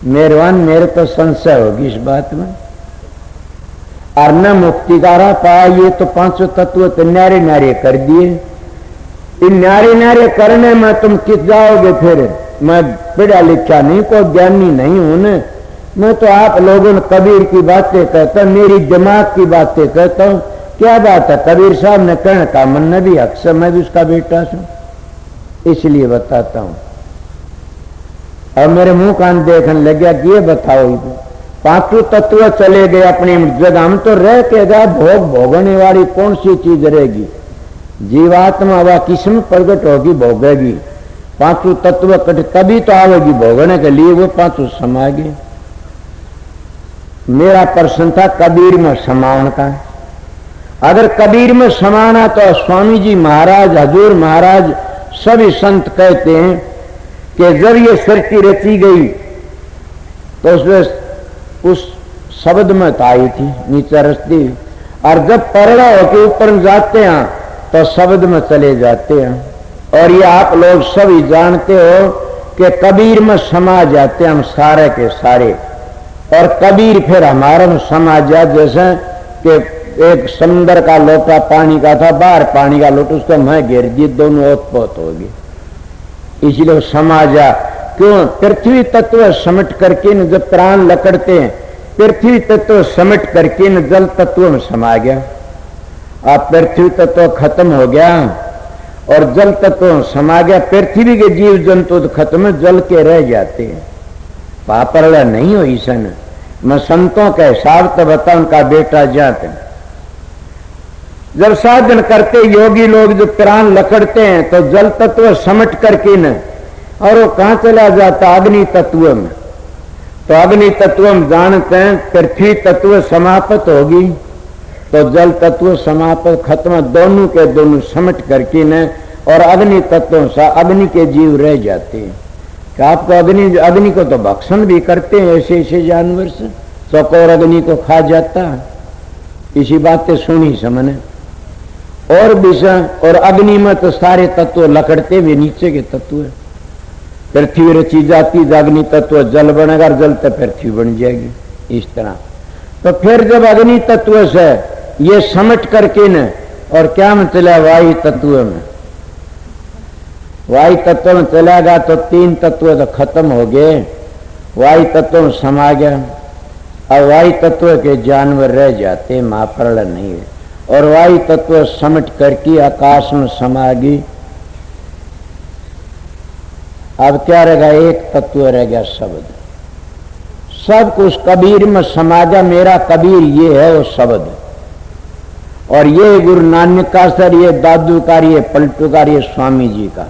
Speaker 2: मेहरबान, मेरे तो संशय होगी इस बात में। और न मुक्ति का राह पाया, ये तो 5 तत्व तो न्यारे न्यारे कर दिए। इन न्यारे न्यारे करने में तुम किस जाओगे फिर? मैं पढ़ा लिखा नहीं, कोई ज्ञानी नहीं हूं न, मैं तो आप लोगों ने कबीर की बातें कहता हूं, मेरी दिमाग की बातें कहता हूं। क्या बात है? कबीर साहब ने कहने का मन ने भी अक्सर, मैं भी उसका बेटा हूं, इसलिए बताता हूं। और मेरे मुंह कान देखने लग गया कि ये बताओ, 5 तत्व चले गए अपनी जगह, हम तो रह के जा, भोग भोगने वाली कौन सी चीज रहेगी? जीवात्मा व किस्म प्रकट होगी, भोगेगी। 5 तत्व कट तभी तो आवेगी भोगने के लिए, वो 5 समा गए। मेरा प्रश्न था कबीर में समान का। अगर कबीर में समाना तो स्वामी जी महाराज, हजूर महाराज, सभी संत कहते हैं कि जब ये सृष्टि रची गई तो उसमें उस शब्द में आई थी नीचे रस्ती, और जब परड़ा होके ऊपर जाते हैं तो शब्द में चले जाते हैं। और ये आप लोग सभी जानते हो कि कबीर में समा जाते हैं हम सारे के सारे, और कबीर फिर हमारे में समा जाए। जैसे कि एक समुद्र का लोटा पानी का था, बाहर पानी का लोटा, उसको मैं घेर दी, दोनों ओतपोत होगी, इसलिए समा जा। क्यों? पृथ्वी तत्व समट करके न जब प्राण लकड़ते हैं, पृथ्वी तत्व समट करके न जल तत्व में समा गया। अब पृथ्वी तत्व खत्म हो गया और जल तत्व में समा गया। पृथ्वी के जीव जंतु तो खत्म, जल के रह जाते हैं। पापड़ नहीं हो ईसन। मैं संतों के हिसाब तो बता, उनका बेटा जाते जब साधन करते योगी लोग जो प्राण लकड़ते हैं तो जल तत्व समट करके न, और वो कहां चला जाता? अग्नि तत्व में। तो अग्नि तत्व में जानते हैं पृथ्वी तत्व समाप्त होगी तो जल तत्व समाप्त खत्म, दोनों के दोनों समट करके न, और अग्नि तत्व से अग्नि के जीव रह जाते हैं। कि आपको अग्नि को तो भक्षण भी करते हैं ऐसे ऐसे जानवर से, चौकोर अग्नि को खा जाता है। इसी बातें सुनी समझे। और विषय, और अग्नि में तो सारे तत्व लकड़ते हुए नीचे के तत्व है। पृथ्वी रची जाती, अग्नि तत्व जल बनेगा, जल तो पृथ्वी बन जाएगी। इस तरह तो फिर जब अग्नि तत्व से ये समट करके न, और क्या में चला? वायु तत्व में। वायु तत्व में चलेगा तो 3 तत्व तो खत्म हो गए, वायु तत्व में समा गया। और वायु तत्व के जानवर रह जाते, महापर्ण नहीं है। और वायु तत्व समट करके आकाश में समा गई। अब क्या रह गया? एक तत्व रह गया, शब्द। सब कुछ कबीर में समा गया। मेरा कबीर ये है वो शब्द, और ये गुरु नानक का सर, ये दादू का, ये पलटू का, ये स्वामी जी का।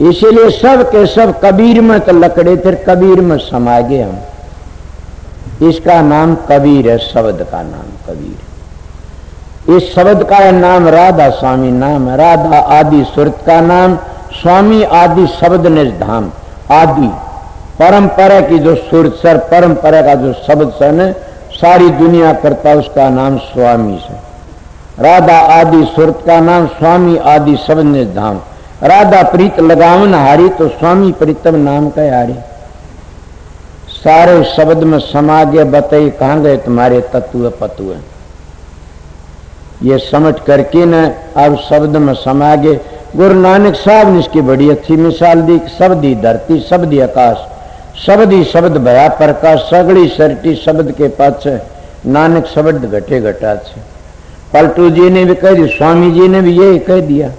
Speaker 2: इसीलिए सब के सब कबीर में तो लकड़े थे, कबीर में समा गए हम। इसका नाम कबीर है, शब्द का नाम कबीर। इस शब्द का नाम राधा स्वामी नाम है। राधा आदि सुरत का नाम, स्वामी आदि शब्द निज धाम। आदि परंपरा की जो सुरत सर, परंपरा का जो शब्द सन है, सारी दुनिया करता, उसका नाम स्वामी से। राधा आदि सुरत का नाम, स्वामी आदि शब्द निज धाम। राधा प्रीत लगावन हारी, तो स्वामी प्रीतम नाम का हारी। सारे शब्द में समा गए। बताइए कहां गए तुम्हारे तत्व पतुए? ये समझ करके न अब शब्द में समा गए। गुरु नानक साहब ने इसकी बड़ी अच्छी मिसाल दी। शब्द ही धरती, शब्द ही आकाश, शब्द ही शब्द भया प्रकाश, सगड़ी सरटी शब्द के पाछे, नानक शब्द घटे घटा छे। पलटू जी ने भी कह दिया, स्वामी जी ने भी यही कह दिया।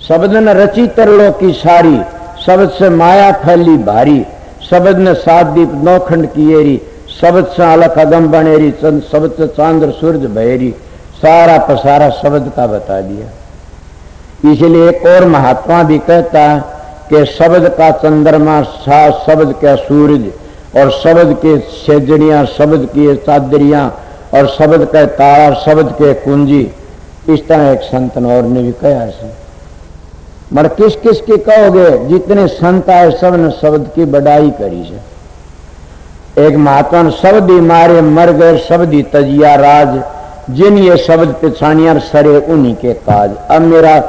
Speaker 2: शब्द न रची तरलो की सारी, शब्द से माया फैली भारी। शब्द ने 7 दीप 9 खंड की एरी, शब्द से अलख अगम बनेरी, शब्द से चांद्र सूरज भैरी, सारा पसारा शब्द का बता दिया। इसलिए एक और महात्मा भी कहता कि शब्द का चंद्रमा, शब्द का सूरज, और शब्द के सेजड़ियां, शब्द की चादरियां, और शब्द का तारा, शब्द के कुंजी। इस तरह एक संत और ने भी कहा है। मगर किस किस की कहोगे? जितने संत आए सब ने शब्द की बड़ाई करी है। एक महात्मा ने शब्द ही मारे मर गए, शब्द ही तजिया राज, जिन ये शब्द पिछानिया सरे उन्हीं के काज। अब मेरा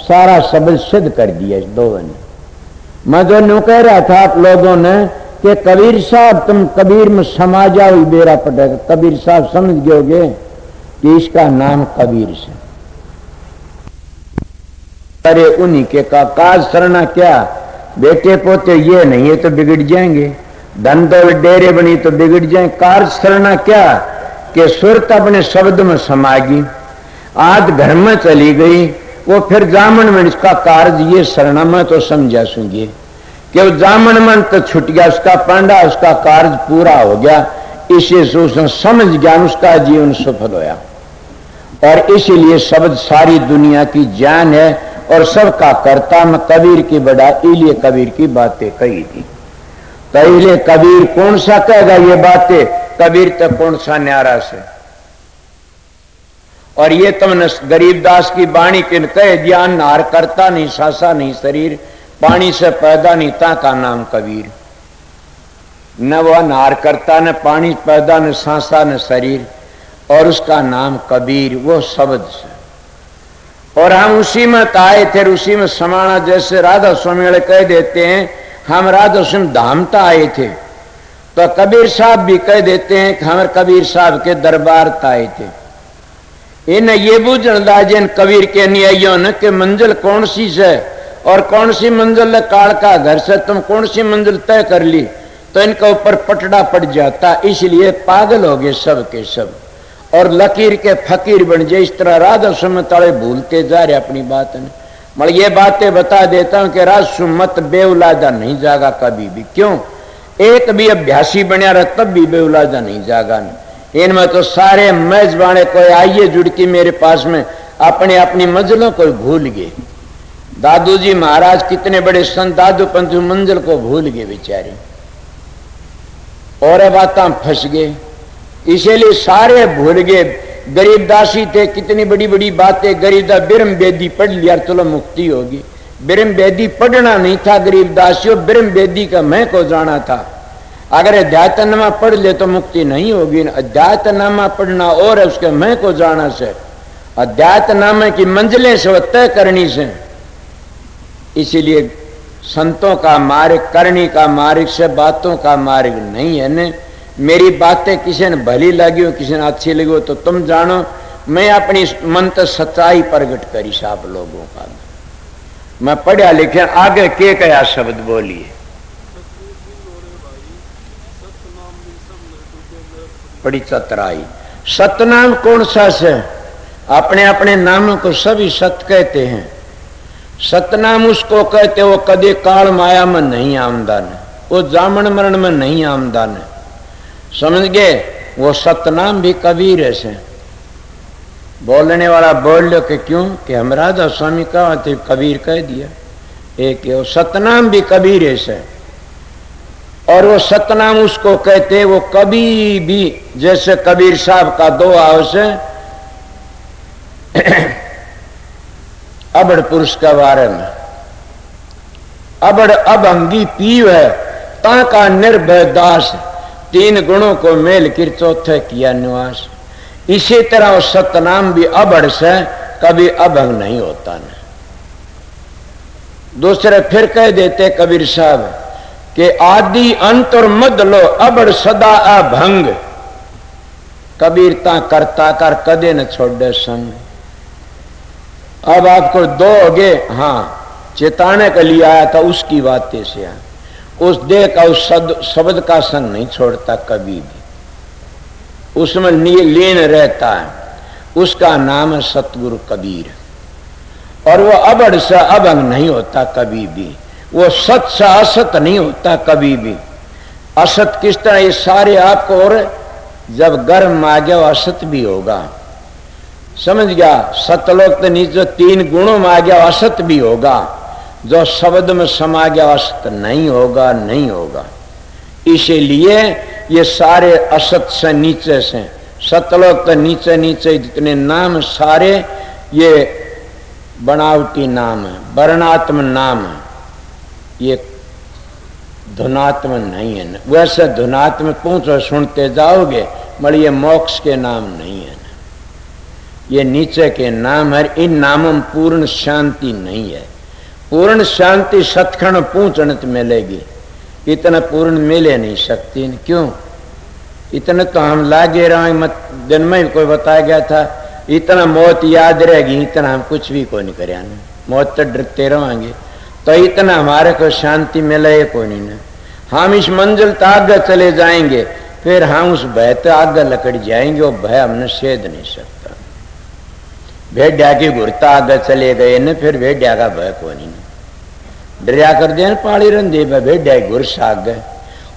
Speaker 2: सारा शब्द सिद्ध कर दिया इस दो ने। मैं जो न्यू कह रहा था आप लोगों ने कि कबीर साहब तुम कबीर में समा जाओ, बेरा पटेगा। कबीर साहब समझ गयोगे कि इसका नाम कबीर से अरे उन्हीं के का काज सरना। क्या बेटे पोते ये नहीं है तो बिगड़ जाएंगे, धन दौलत डेरे बनी तो बिगड़ जाए। कार्य सरना क्या कि सुरत अपने शब्द में समागी, आज घर में चली गई, वो फिर जामन में इसका कार्य ये सरना। मैं तो समझा सूंगी कि वो जामन मन तो छुट गया, उसका पांडा, उसका कार्य पूरा हो गया। इसे उसने समझ गया, उसका जीवन सफल होया। और इसीलिए शब्द सारी दुनिया की जान है और सबका कर्ता। में कबीर की बड़ा इलिए कबीर की बातें कही थी। पहले कबीर कौन सा कहेगा ये बातें? कबीर तक कौन सा न्यारा से। और ये तुमने गरीबदास की वाणी किन कह दिया, नार करता नहीं सासा नहीं शरीर, पानी से पैदा नहीं ता का नाम कबीर। न वह नार करता न पानी पैदा न सांसा न शरीर, और उसका नाम कबीर, वो शब्द से। और हम उसी में आए थे, उसी में समाना। जैसे राधा स्वामी वाले कह देते हैं हम राधा स्वामी धामता आए थे, तो कबीर साहब भी कह देते हैं कि हम कबीर साहब के दरबार आए थे। इन ये बूझन दाजन कबीर के न्यायों ने कि मंजिल कौन सी है और कौन सी मंजिल काल का घर से तुम कौन सी मंजिल तय कर ली, तो इनका ऊपर पटड़ा पड़ जाता। इसलिए पागल हो गए सब के सब और लकीर के फकीर बन जाए। इस तरह राधा सुमताले भूलते जा रहे अपनी बात ने। मगर ये बातें बता देता हूं कि राज सुमत बेउलादा नहीं जागा कभी भी। क्यों? एक भी अभ्यासी बनया रहा तब भी बेउलादा नहीं जागा। इनमें तो सारे मेजबाने कोई आइए जुड़की मेरे पास में अपने अपनी मंजिलों को भूल गए। दादू जी महाराज कितने बड़े संत, दादू पंथ मंजिल को भूल गए बेचारे और बात फंस गए। इसीलिए सारे भूल गए। गरीबदासी थे, कितनी बड़ी बड़ी बातें। गरीबदा ब्रह्म वेदी पढ़ लिया चलो मुक्ति होगी। ब्रह्म वेदी पढ़ना नहीं था गरीबदासियों, ब्रह्म वेदी का मैं को जाना था। अगर अध्यात्मनामा पढ़ ले तो मुक्ति नहीं होगी। अध्यात्मनामा पढ़ना और है, उसके मैं को जाना से। अध्यात्मनामा की मंजिलें से तय करनी से। इसीलिए संतों का मार्ग, करनी का मार्ग से बातों का मार्ग नहीं है ने। मेरी बातें किसी ने भली लगी हो, किसी ने अच्छी लगी हो तो तुम जानो। मैं अपनी मंत्र सच्चाई प्रकट करी आप लोगों का। मैं पढ़ा लिखा आगे के कया शब्द बोलिए। बड़ी चतराई। सतनाम कौन सा से? अपने अपने नामों को सभी सत कहते हैं। सतनाम उसको कहते वो कदे काल माया में नहीं आमदान है, वो जामन मरण में नहीं आमदान है। समझ गए? वो सतनाम भी कबीर है से। बोलने वाला बोल लो कि क्यों कि हम राधा स्वामी कहा थे, कबीर कह दिया। एक है सतनाम भी कबीर है से। और वो सतनाम उसको कहते वो कभी भी, जैसे कबीर साहब का दो हाउस है अबड़ पुरुष के बारे में। अबड़ अभंगी पीव है ता का निर्भय दास, तीन गुणों को मेल कर चौथे किया निवास। इसी तरह वो सतनाम भी अबड़ से कभी अभंग नहीं होता न। दूसरे फिर कह देते कबीर साहब कि आदि अंत और मद लो अबड़ सदा अभंग, कबीर ता करता कर कदे न छोड़े संग। अब आपको दो हो गए। हाँ, चेताने के लिए आया था उसकी बातें से। उस देह का उस शब्द का संग नहीं छोड़ता कभी भी, उसमें लीन रहता है। उसका नाम है सतगुरु कबीर। और वो अबड़ से अभंग नहीं होता कभी भी, वो सत से असत नहीं होता कभी भी। असत किस तरह, ये सारे आपको, और जब गर्म आ गया असत भी होगा, समझ गया। सतलोक तो नीचे 3 गुणों में आ गया असत भी होगा, जो शब्द में समा गया असत नहीं होगा, नहीं होगा। इसीलिए ये सारे असत से नीचे से, सतलोक तो नीचे नीचे जितने नाम सारे ये बनावटी नाम है, वर्णात्म नाम है, ये धुनात्म नहीं है। वैसे धुनात्म पूछो सुनते जाओगे, मगर ये मोक्ष के नाम नहीं है, ये नीचे के नाम है। इन नामों में पूर्ण शांति नहीं है। पूर्ण शांति सतखंड पूछनत मिलेगी, इतना पूर्ण मिले नहीं सकती। क्यों? इतना तो हम लागे रहे, मत दिन में कोई बताया गया था, इतना मौत याद रहेगी, इतना हम कुछ भी को नहीं करे, मौत तो डरते रहेंगे, तो इतना हमारे को शांति मिले को नहीं ना। हम इस मंजिल तक आगे चले जाएंगे, फिर हम उस भय तो आगे लकड़ जाएंगे, वो भय हमने सेध नहीं सकता। भेड़िया की घुरता आगे चले गए न, फिर भेड़िया का भय को नहीं, डरिया कर दिया पाड़ी रंधे भेड़िया घुर साग गए,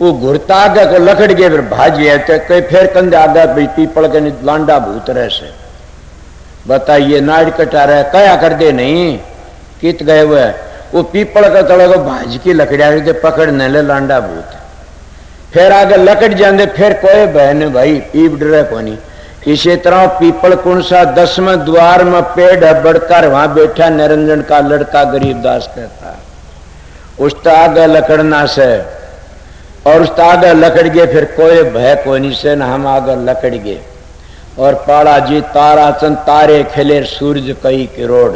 Speaker 2: वो घुरता आगे को लकड़ गए, फिर भाज गए, तो फिर कंधे आगे पीपल के लांडा भूत रहे से बताइए, नाड़ कटा रहे कया कर दे नहीं, कित गए हुए वो पीपल का तड़ा को भाज की लकड़िया पकड़ने ले लांडा भूत, फिर आगे लकड़ जाते, फिर कोई बहन भाई पीप डरे को नहीं। इसी तरह पीपल कुणसा 10वें द्वार में पेड़ है बढ़कर, वहां बैठा निरंजन का लड़का गरीबदास कहता, उस तो आगे लकड़ना से, और उस तो आगे लकड़ गए, फिर कोई भय को नहीं से, न हम आगे लकड़ गए। और पाड़ा जी तारा चंद तारे खिले सूरज कई करोड़,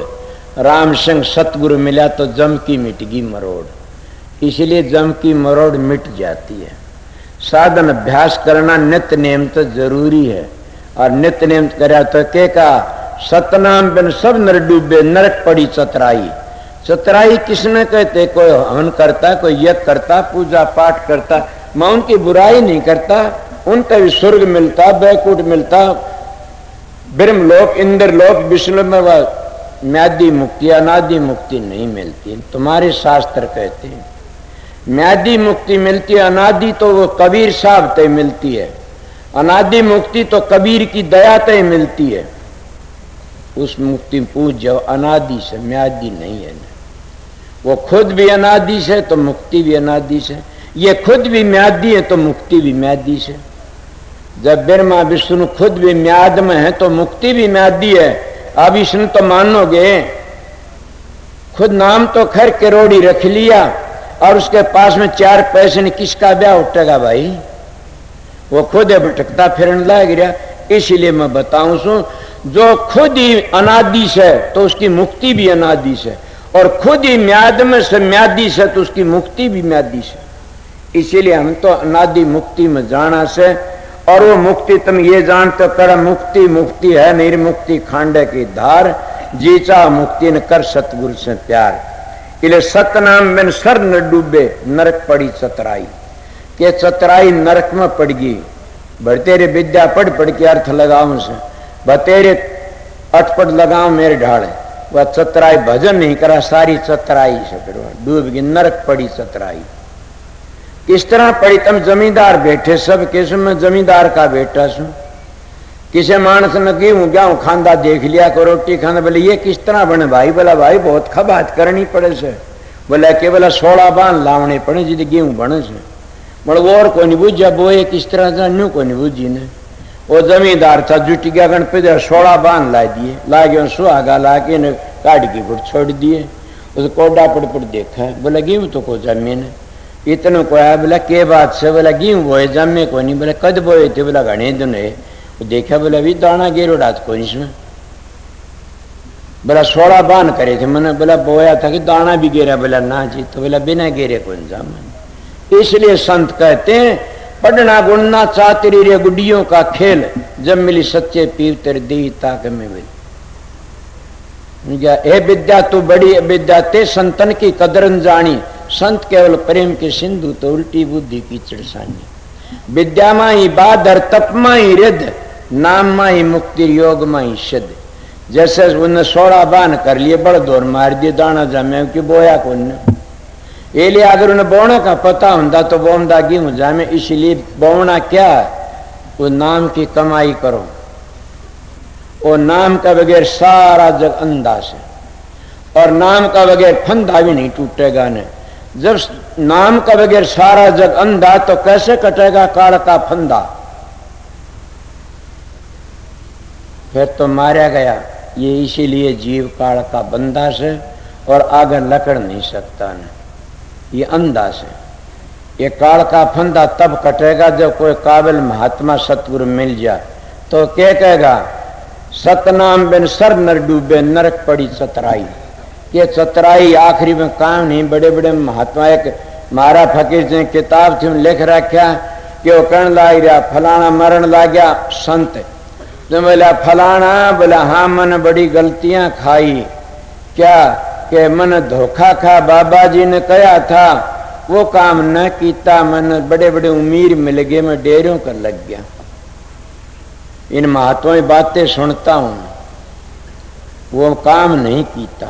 Speaker 2: राम सिंह सतगुरु मिला तो जम की मिट गई मरोड़। इसलिए जम की मरोड़ मिट जाती है। साधन अभ्यास करना नित्य नियम तो जरूरी है, और नित्य नियम करा तो के का सतनाम बिन सब नर डूबे, नरक पड़ी चतराई। चतराई किसने कहते? कोई हवन करता, कोई यज्ञ करता, पूजा पाठ करता, मैं उनकी बुराई नहीं करता, उनका भी स्वर्ग मिलता, बैकुंठ मिलता, ब्रह्मलोक, इंद्रलोक, विष्णु में म्यादी मुक्ति, अनादि मुक्ति नहीं मिलती। तुम्हारे शास्त्र कहते हैं म्यादी मुक्ति मिलती है, अनादि तो वो कबीर साहब तय मिलती है, अनादि मुक्ति तो कबीर की दया तय मिलती है। उस मुक्ति पूछ जाओ, अनादि से, म्यादी नहीं है ना। वो खुद भी अनादि से तो मुक्ति भी अनादि से, ये खुद भी म्यादी है तो मुक्ति भी म्यादी से। जब ब्रह्मा विष्णु खुद भी म्याद में है तो मुक्ति भी म्यादी है। अब विष्णु तो मानोगे, खुद नाम तो खैर करोड़ी रख लिया, और उसके पास में 4 पैसे ने किसका ब्याह उठेगा भाई? वो खुद है भटकता फिरन लग गया। इसलिए मैं बताऊं सू, जो खुद ही अनादि से तो उसकी मुक्ति भी अनादि से, और खुद ही म्याद में से म्यादी से तो उसकी मुक्ति भी म्यादी से। इसीलिए हम तो अनादि मुक्ति में जाना से, और वो मुक्ति तुम ये जानते कर, मुक्ति मुक्ति है निर्मुक्ति खांडे की धार, जी चाह मुक्ति न कर सतगुरु से प्यार। इले सतनाम बिन सर न डूबे, नरक पड़ी चतराई। के चतराई नरक में पड़ गई, बतेरे विद्या पढ़ पढ़ के अर्थ लगाओ से, बतेरे अटपट लगाओ मेरे ढाले, वह चतराई भजन नहीं करा, सारी चतराई से डूब गई, नरक पड़ी चतराई। किस तरह पड़ी? तुम जमींदार बैठे सब, किस में जमींदार का बेटा सु, किसी मानस ने गेहूं गेहूं खांदा देख लिया को रोटी खाना, बोले ये किस तरह बने भाई? बोला भाई बहुत खबात करनी पड़े से, बोला के बोला 16 बांध लावने पड़े जी गेहूं बने से। बोले वो और कोई नहीं बुझा, बोए किस तरह जानू को नहीं बुझी ने। वो जमींदार था जुट गया, गणपति 16 बांध ला दिए, ला गया सुहागा ला के काट की गुट छोड़ दिए। उसे कोडा पड़ पड़ देखा, बोला गेहूं तो को जमीन है, इतने को आया। बोला के बात से? बोला गेहूं बोए जमे को नहीं। बोला कद बोए थे? बोला घने दिन है। देखा, बोला भी दाना गेरो डात को इसमें। बोला 16 बांध करे थे मैंने। बोला बोया था कि दाना भी गिरा? बोला ना जी। तो बोला बिना गिरे को इंजाम। इसलिए संत कहते हैं पढ़ना गुणना चातरी रे गुडियों का खेल, जब मिली सच्चे पीर तेरे दी ताक में मिली। हे विद्या तू बड़ी विद्या ते संतन की कदरन जानी, संत केवल प्रेम के सिंधु तो उल्टी बुद्धि की चिड़सानी। विद्या मां ही बादर, तप मां ही रिद, नाम मां ही मुक्ति, योग मां ही सिद्ध। जैसे उन्हें 16 बांध कर लिए, बड़ दौर मार दिए, दाना जमे कि बोया को ये लिए अगर उन्हें बोने का पता होता तो बोमदा गेहूं जामे, इसलिए बोना क्या है, वो नाम की कमाई करो। वो नाम का बगैर सारा जग अंधा से, और नाम का बगैर फंदा भी नहीं टूटेगा ने। जब नाम का बगैर सारा जग अंधा तो कैसे कटेगा काल का फंदा? फिर तो मारा गया। ये इसीलिए जीव काल का बंदा से और आगे लकड़ नहीं सकता ने, ये अंधा से। ये काल का फंदा तब कटेगा जब कोई काबिल महात्मा सतगुरु मिल जाए। तो क्या कहेगा, सतनाम बिन सर नर डूबे नरक पड़ी चतराई। ये चतराई आखिरी में काम नहीं। बड़े बड़े महात्मा, एक महारा फकीर ने किताब थी लिख रखा कि वो कहने लग गया फलाना मरण लग गया संत, तो बोला फलाना, बोला हाँ मन बड़ी गलतियां खाई। क्या कि मन धोखा खा, बाबा जी ने कहा था वो काम न कीता, मन बड़े बड़े उमीर मिल गए, मैं डेरों कर लग गया। इन महात्माओं की बातें सुनता हूं, वो काम नहीं कीता,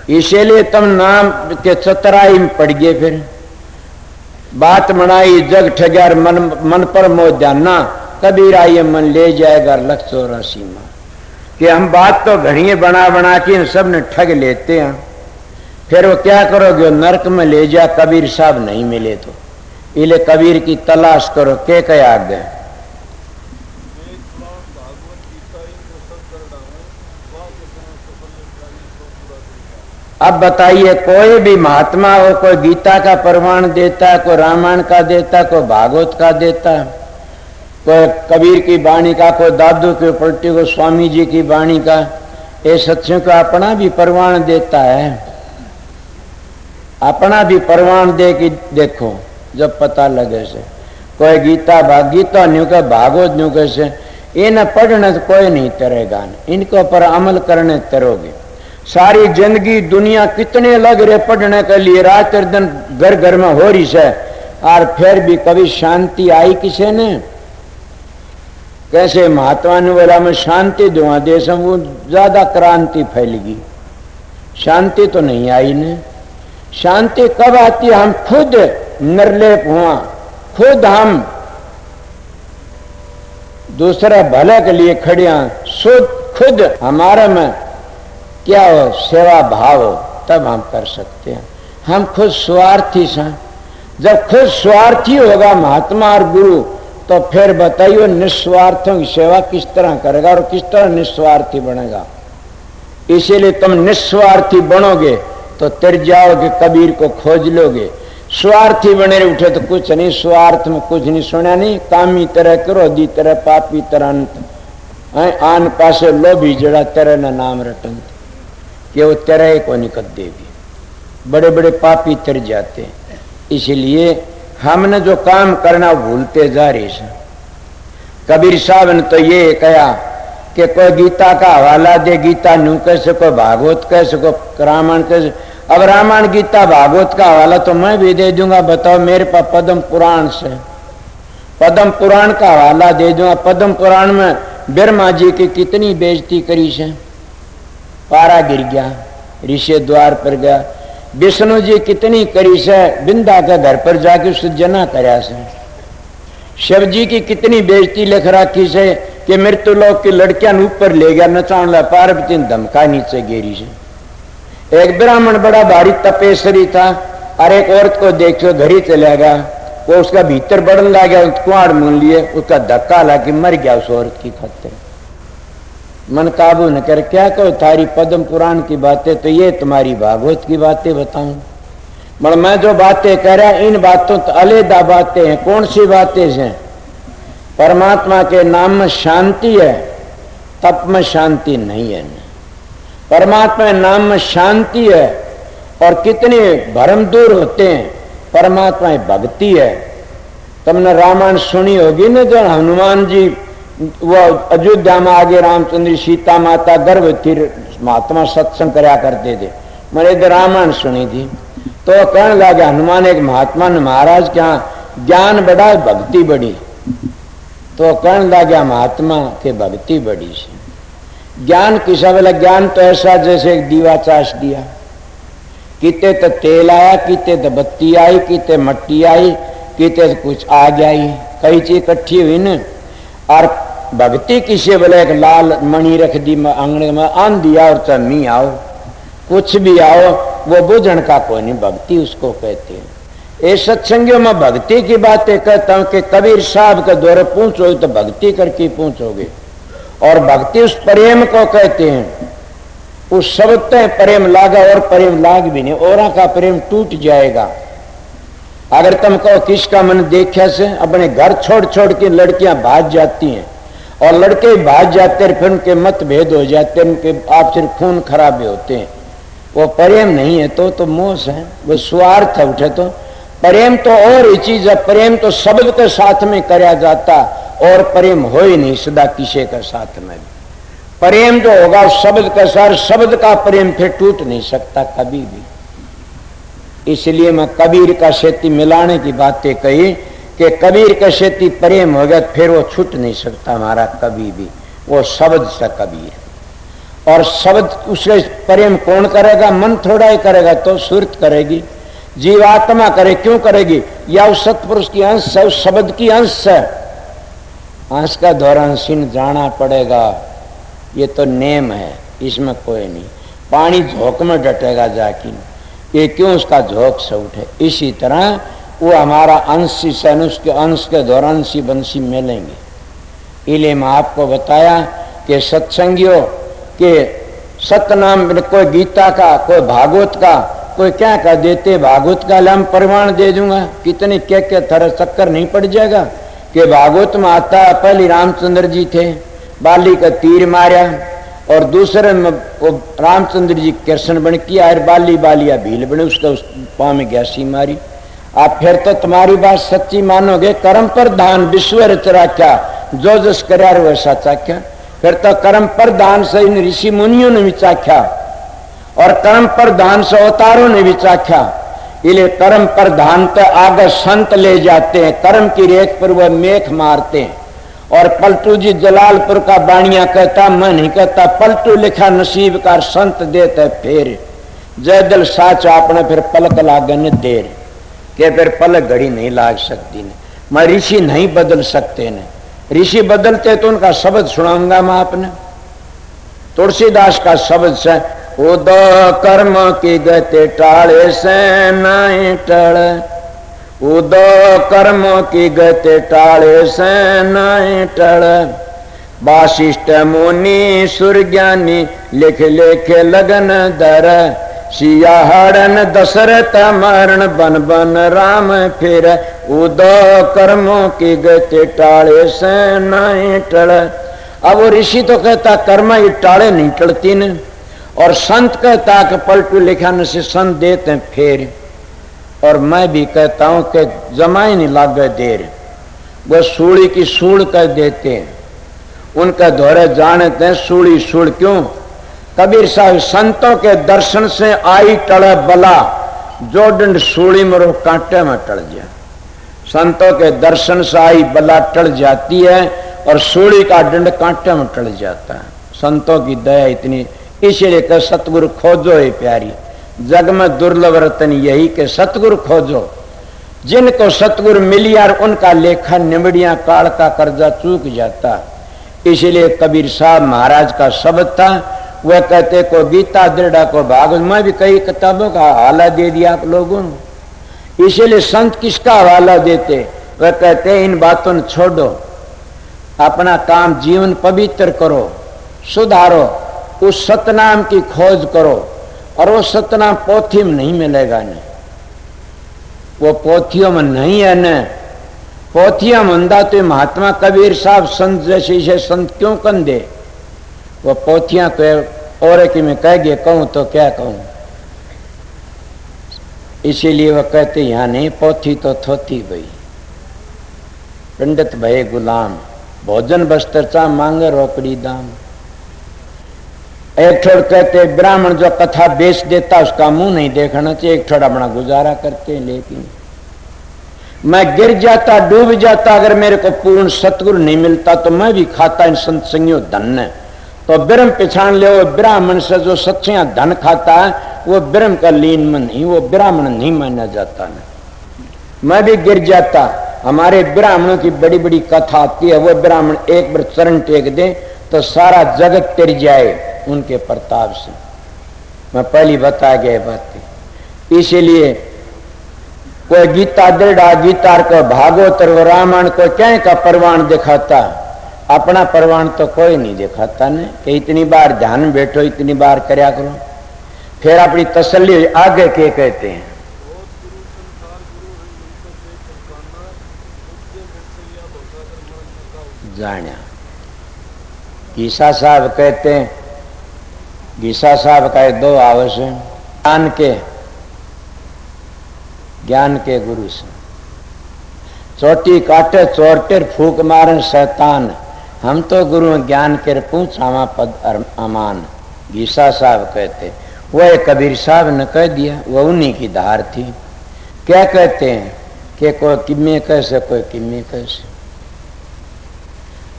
Speaker 2: इसीलिए तुम नाम के चतराई में पड़ गए। फिर बात मनाई जग ठग्यार मन पर मोह ध्याना, कबीर आइए मन ले जाएगा लख 84 में। कि हम बात तो घड़ियां बना बना के सब ने ठग लेते हैं, फिर वो क्या करोगे, नरक में ले जा कबीर साहब नहीं मिले तो। इले कबीर की तलाश करो। के कया आगे अब बताइए, कोई भी महात्मा हो, कोई गीता का प्रमाण देता है, कोई रामायण का देता है, कोई भागवत का देता है, कोई कबीर की वाणी का, कोई दादू के पलटी को स्वामी जी की वाणी का, ये सत्यों का अपना भी प्रमाण देता है। अपना भी प्रमाण दे कि देखो जब पता लगे से। कोई गीता गीता न्यू का भागवत न्यू कैसे, इन्हें पढ़ने तो कोई नहीं तरेगा, इनको पर अमल करने तरोगे। सारी जिंदगी दुनिया कितने लग रहे पढ़ने के लिए, रात दिन घर घर में हो रही है, और फिर भी कभी शांति आई किसी ने? कैसे महात्मा ने बोला मैं शांति दूंगा देश में, वो ज्यादा क्रांति फैलेगी। शांति तो नहीं आई ने। शांति कब आती है? हम खुद निर्लेप हुआ, खुद हम दूसरे भले के लिए खड़े हैं, खुद हमारे में क्या हो सेवा भाव हो, तब हम कर सकते हैं। हम खुद स्वार्थी हैं। जब खुद स्वार्थी होगा महात्मा और गुरु, तो फिर बताइए निस्वार्थों की सेवा किस तरह करेगा और किस तरह निस्वार्थी बनेगा। इसीलिए तुम निस्वार्थी बनोगे तो तिर जाओगे, कबीर को खोज लोगे। स्वार्थी बने उठे तो कुछ नहीं, स्वार्थ में कुछ नहीं सुना नहीं। कामी तरह क्रोधी तरह पापी तरह अंत आन पासे लोभी जड़ा तेरे न नाम रटंत, कि वो तेरे को निकल देगी। बड़े बड़े पापी तर जाते। इसलिए हमने जो काम करना भूलते जा रही है। कबीर साहब ने तो ये कहा कि कोई गीता का हवाला दे, गीता न्यू कैसे, कोई भागवत कैसे, कोई रामायण कैसे। अब रामायण गीता भागवत का हवाला तो मैं भी दे दूंगा, बताओ मेरे पास पद्म पुराण से, पद्म पुराण का हवाला दे दूंगा। पद्म पुराण में ब्रह्मा जी की कितनी बेइज्जती करी है, पारा गिर गया, ऋषि द्वार पर गया। विष्णु जी कितनी करी से, बिंदा के घर पर जाके उससे जना करया से। शिव जी की कितनी बेइज्जती लिख रखी से कि मृत्यु लोक की लड़कियां ऊपर ले गया नचाण ला, पार्वती ने धमका नीचे गिरी से। एक ब्राह्मण बड़ा भारी तपेश्वरी था, और एक औरत को देखो घड़ी चला गया, वो उसका भीतर बढ़ने लग गया, कुआड़ मूल लिए, उसका धक्का ला के मर गया उस औरत की खातिर। मन काबू न कर, क्या कहो थारी पद्म पुराण की बातें, तो ये तुम्हारी भागवत की बातें बताऊं। मगर मैं जो बातें कह रहा, इन बातों तो अलग बातें हैं। कौन सी बातें हैं? परमात्मा के नाम में शांति है, तप में शांति नहीं है। परमात्मा के नाम में शांति है, और कितने भरम दूर होते हैं। परमात्मा की भक्ति है। तुमने रामायण सुनी होगी ना, जो हनुमान जी वो अयोध्या में आगे रामचंद्र सीता माता गर्भ थी, महात्मा सत्संग कराया करते थे। मैंने इधर रामायण सुनी थी, तो कहने लगा हनुमान एक महात्मा ने महाराज क्या ज्ञान बड़ा भक्ति बड़ी, तो कहने लगा महात्मा के भक्ति बड़ी से। ज्ञान किसा वाला? ज्ञान तो ऐसा जैसे एक दीवा चाश दिया, किते तो तेल आया, किते तो बत्ती आई, किते मट्टी आई, किते तो कुछ आ गई, कई चीज इकट्ठी हुई न। और भक्ति किसे बोले, एक लाल मणि रख दी आंगने में, आंधी आओ और मी आओ, कुछ भी आओ, वो बुझण का कोई नहीं, भक्ति उसको कहते हैं। ये सत्संगियों में भक्ति की बातें कहता हूं कि कबीर साहब के द्वारा पूछो तो भक्ति करके पूछोगे। और भक्ति उस प्रेम को कहते हैं, उस शब्द पे प्रेम लागा और प्रेम लाग भी नहीं, और का प्रेम टूट जाएगा। अगर तुम कहो किसका मन देखा से, अपने घर छोड़ छोड़ के लड़कियां भाग जाती हैं और लड़के भाग जाते हैं, फिर उनके मतभेद हो जाते हैं, उनके आप सिर्फ खून खराबे होते हैं, वो प्रेम नहीं है तो मोह है, वो स्वार्थ है उठे। तो प्रेम तो और ही चीज है, प्रेम तो शब्द के साथ में कराया जाता और प्रेम हो ही नहीं सदा किसी के साथ में। प्रेम जो होगा शब्द का सार, शब्द का प्रेम फिर टूट नहीं सकता कभी भी। इसलिए मैं कबीर का शेती मिलाने की बातें कही कि कबीर का शेती प्रेम हो गया फिर वो छूट नहीं सकता हमारा कभी भी, वो शब्द से कबीर। और शब्द उसके प्रेम कौन करेगा, मन थोड़ा ही करेगा तो सुरत करेगी, जीवात्मा करे, क्यों करेगी, या उस सतपुरुष की अंश है, उस शब्द की अंश है। अंश का दौरान सीन जाना पड़ेगा, ये तो नेम है, इसमें कोई नहीं। पानी झोंक में डटेगा जाकिन, ये क्यों उसका झोंक से उठे। इसी तरह वो हमारा अंश से, उसके अंश के दौरान सी बंसी मिलेंगे। इसलिए मैं आपको बताया कि सत्संगियों के सतनाम, कोई गीता का, कोई भागवत का, कोई क्या कह देते, भागवत का हम प्रमाण दे दूंगा, कितने क्या थर चक्कर नहीं पड़ जाएगा कि भागवत में आता पहले रामचंद्र जी थे, बाली का तीर मारा, और दूसरे में वो रामचंद्र जी कृष्ण बन किया, और बालिया भील बने, उसका उस पाँव में ग्यासी मारी। आप फिर तो तुम्हारी बात सच्ची मानोगे, कर्म प्रधान विश्व रच राख्या, जो जस करार वैसा चाख्या। फिर तो कर्म प्रधान से इन ऋषि मुनियों ने भी चाख्या और कर्म प्रधान से अवतारों ने भी चाख्या। इसलिए कर्म प्रधान तो आगे संत ले जाते हैं, कर्म की रेख पर वह मेख मारते हैं। और पलटू जी जलालपुर का बाणिया कहता, मैं नहीं कहता, पलटू लिखा नसीब का संत देते फेर, जय दिल साच आपने फिर पलक लागे न देर, के फिर पलक घड़ी नहीं लाग सकती ने। मैं ऋषि नहीं बदल सकते ने, ऋषि बदलते तो उनका शब्द सुनाऊंगा मैं आपने। तुलसीदास का शब्द से, उदो कर्म की गति टाले से नहीं टल, उदो कर्म की गति टाले से नहीं टल, वासिष्ठ मुनि सुरज्ञानी लिख लिख लगन दर, सिया हरण दशरथ मरण बन बन राम फिर, उदो कर्मों की गति टाले से नहीं टल। अब वो ऋषि तो कहता कर्म ही टाले नहीं टलती न, और संत कहता कि पलटू लिखाने से संत देते हैं फेर। और मैं भी कहता हूं कि जमाई नहीं लागे देर, वो सूली की सूल कर देते हैं, उनका दौरे जानते हैं सूली सूल क्यों। कबीर साहब संतों के दर्शन से आई टल बला, जो डंड सूली में रो कांटे में टल जाए। संतों के दर्शन से आई बला टल जाती है और सूली का डंड कांटे में टल जाता है। संतों की दया इतनी, इसलिए कह सतगुरु खोजो है प्यारी, जग में दुर्लभ रतन यही के सतगुरु खोजो। जिनको सतगुरु मिली यार उनका लेखा निमड़िया काल का कर्जा चूक जाता। इसलिए कबीर साहब महाराज का शब्द था, वह कहते को गीता दृढ़ा को भागवत, मैं भी कई किताबों का हवाला दे दिया आप लोगों ने। इसलिए संत किसका हवाला देते, वह कहते इन बातों ने छोड़ो, अपना काम जीवन पवित्र करो, सुधारो, उस सतनाम की खोज करो। और वो सतनाम पोथी में नहीं मिलेगा न, वो पोथियों में नहीं है न। पोथियां मंदा तो महात्मा कबीर साहब संत जैसे संत क्यों कंधे, वो पोथियां को और कि मैं कह गया कहूं तो क्या कहूं। इसीलिए वह कहते यहां नहीं, पोथी तो थोथी भई, पंडित भये गुलाम, भोजन वस्त्र चा मांगे रोकड़ी दाम। एक ठोड़ कहते ब्राह्मण जो कथा बेच देता उसका मुंह नहीं देखना चाहिए, एक ठोड़ अपना गुजारा करते। लेकिन मैं गिर जाता डूब जाता अगर मेरे को पूर्ण सतगुरु नहीं मिलता तो मैं भी खाता इन संत संगियों धन। तो ब्रह्म पिछाण ले, ब्राह्मण से जो सच्चियां धन खाता है वो ब्रह्म का लीन मन नहीं, वो ब्राह्मण नहीं माना जाता ना। मैं भी गिर जाता, हमारे ब्राह्मणों की बड़ी बड़ी कथा आती है, वो ब्राह्मण एक बार चरण टेक दे तो सारा जगत तिर जाए उनके प्रताप से। मैं पहली बता गया बात। इसीलिए कोई गीता दृढ़ा गीतार को भागवत और रामायण को क्या का परवान दिखाता, अपना परवान तो कोई नहीं दिखाता ने कि इतनी बार ध्यान में बैठो, इतनी बार करया करो, फिर अपनी तसल्ली आगे के कहते हैं। जानिया गीसा साहब कहते हैं, गीसा साहब का दो आवश्यक ज्ञान के गुरु से चोटी काटे चोरटे फूक मारन शैतान, हम तो गुरु ज्ञान के पूछावा पद अमान। गीसा साहब कहते, वह कबीर साहब ने कह दिया, वह उन्हीं की धार थी। क्या कहते हैं कि कोई किम्मे कैसे कोई किम्मे कैसे,